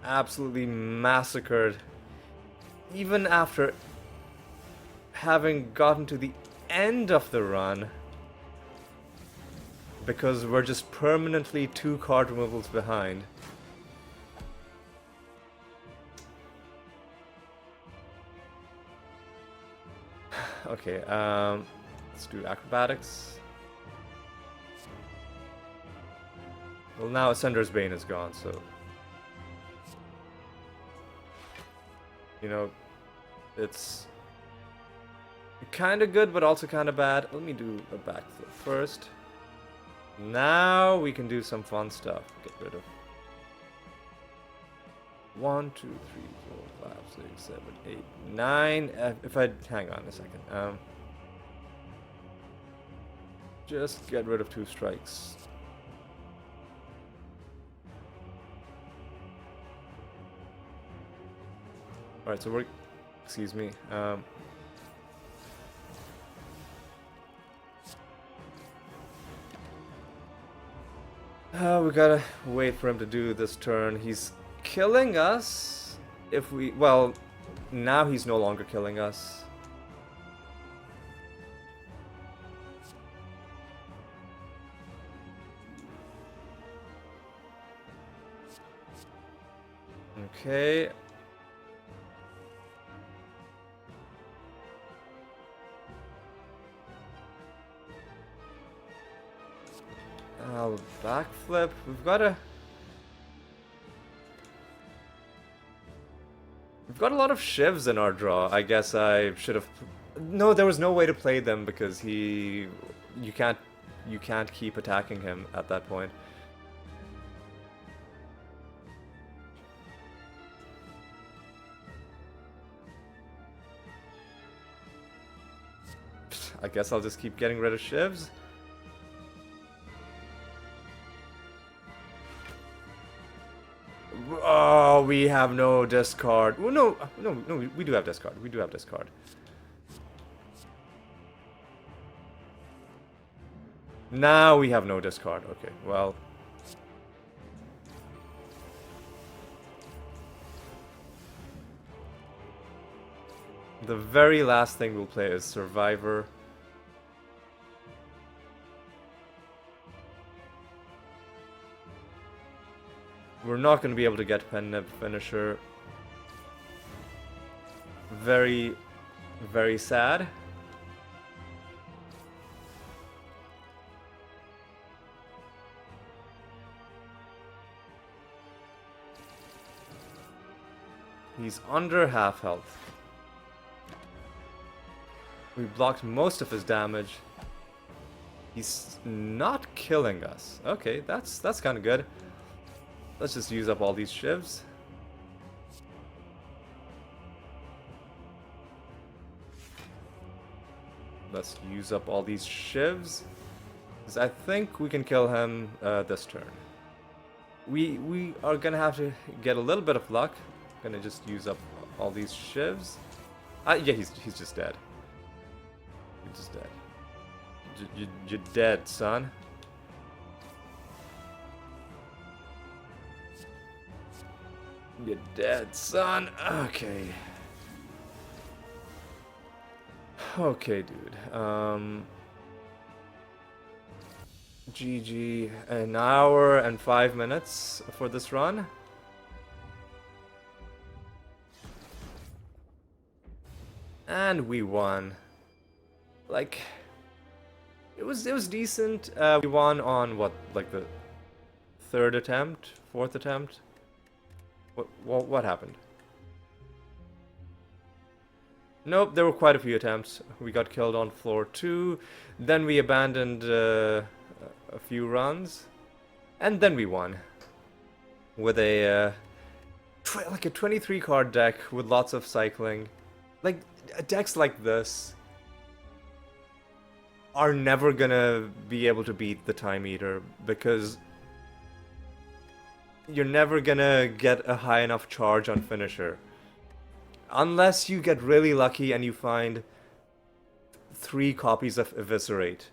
absolutely massacred. Even after having gotten to the end of the run, because we're just permanently 2 card removals behind. Okay, let's do acrobatics. Well, now Ascender's Bane is gone, so... You know, it's... kind of good, but also kind of bad. Let me do a backflip first. Now we can do some fun stuff. Get rid of 1, 2, 3, 4, 5, 6, 7, 8, 9. If I hang on a second, just get rid of 2 strikes. All right, so we're, excuse me. We gotta wait for him to do this turn. He's killing us. If we, well, now he's no longer killing us. Okay. Backflip. We've got a a lot of shivs in our draw. I guess I should have. No, there was no way to play them because you can't keep attacking him at that point. I guess I'll just keep getting rid of shivs. Oh, we have no discard. Well, no, we do have discard. We do have discard. Now we have no discard. Okay, well. The very last thing we'll play is Survivor. We're not going to be able to get Pen Nib Finisher. Very, very sad. He's under half health. We blocked most of his damage. He's not killing us. Okay, that's kind of good. Let's just use up all these shivs. Let's use up all these shivs. Because I think we can kill him this turn. We are gonna have to get a little bit of luck. Gonna just use up all these shivs. Yeah, he's just dead. He's just dead. You're dead, son. You're dead, son. Okay. Okay, dude. GG. An hour and 5 minutes for this run. And we won. Like, it was decent. We won on what, like the 3rd attempt, 4th attempt. What happened? Nope, there were quite a few attempts. We got killed on floor 2, then we abandoned a few runs, and then we won with a like a 23 card deck with lots of cycling. Like, decks like this are never gonna be able to beat the Time Eater because you're never gonna get a high enough charge on finisher. Unless you get really lucky and you find 3 copies of Eviscerate.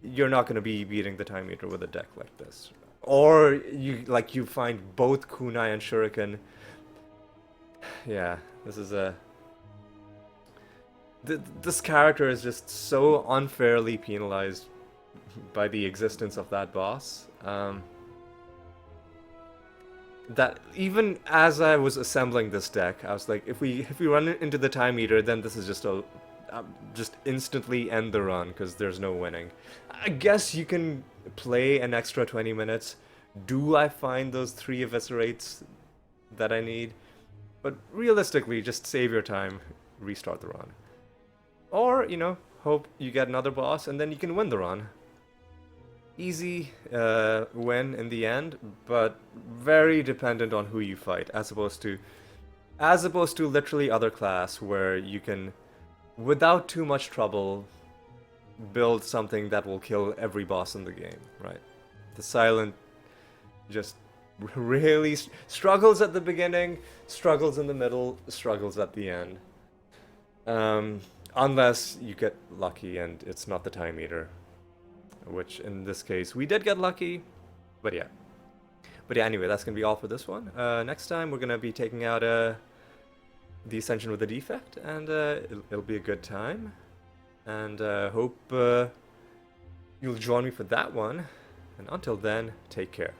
You're not gonna be beating the Time Eater with a deck like this. Or you find both Kunai and Shuriken. Yeah, this is a... This character is just so unfairly penalized by the existence of that boss. That even as I was assembling this deck, I was like, if we run into the Time Eater, then this is just a just instantly end the run because there's no winning. I guess you can play an extra 20 minutes. Do I find those 3 eviscerates that I need? But realistically, just save your time, restart the run. Or, hope you get another boss and then you can win the run. Easy win in the end, but very dependent on who you fight, as opposed to literally other class where you can, without too much trouble, build something that will kill every boss in the game, right? The Silent just really struggles at the beginning, struggles in the middle, struggles at the end. Unless you get lucky and it's not the time eater, which in this case we did get lucky, but yeah. But yeah, anyway, that's gonna be all for this one. Next time we're gonna be taking out the Ascension with the Defect, and it'll be a good time. And hope you'll join me for that one. And until then, take care.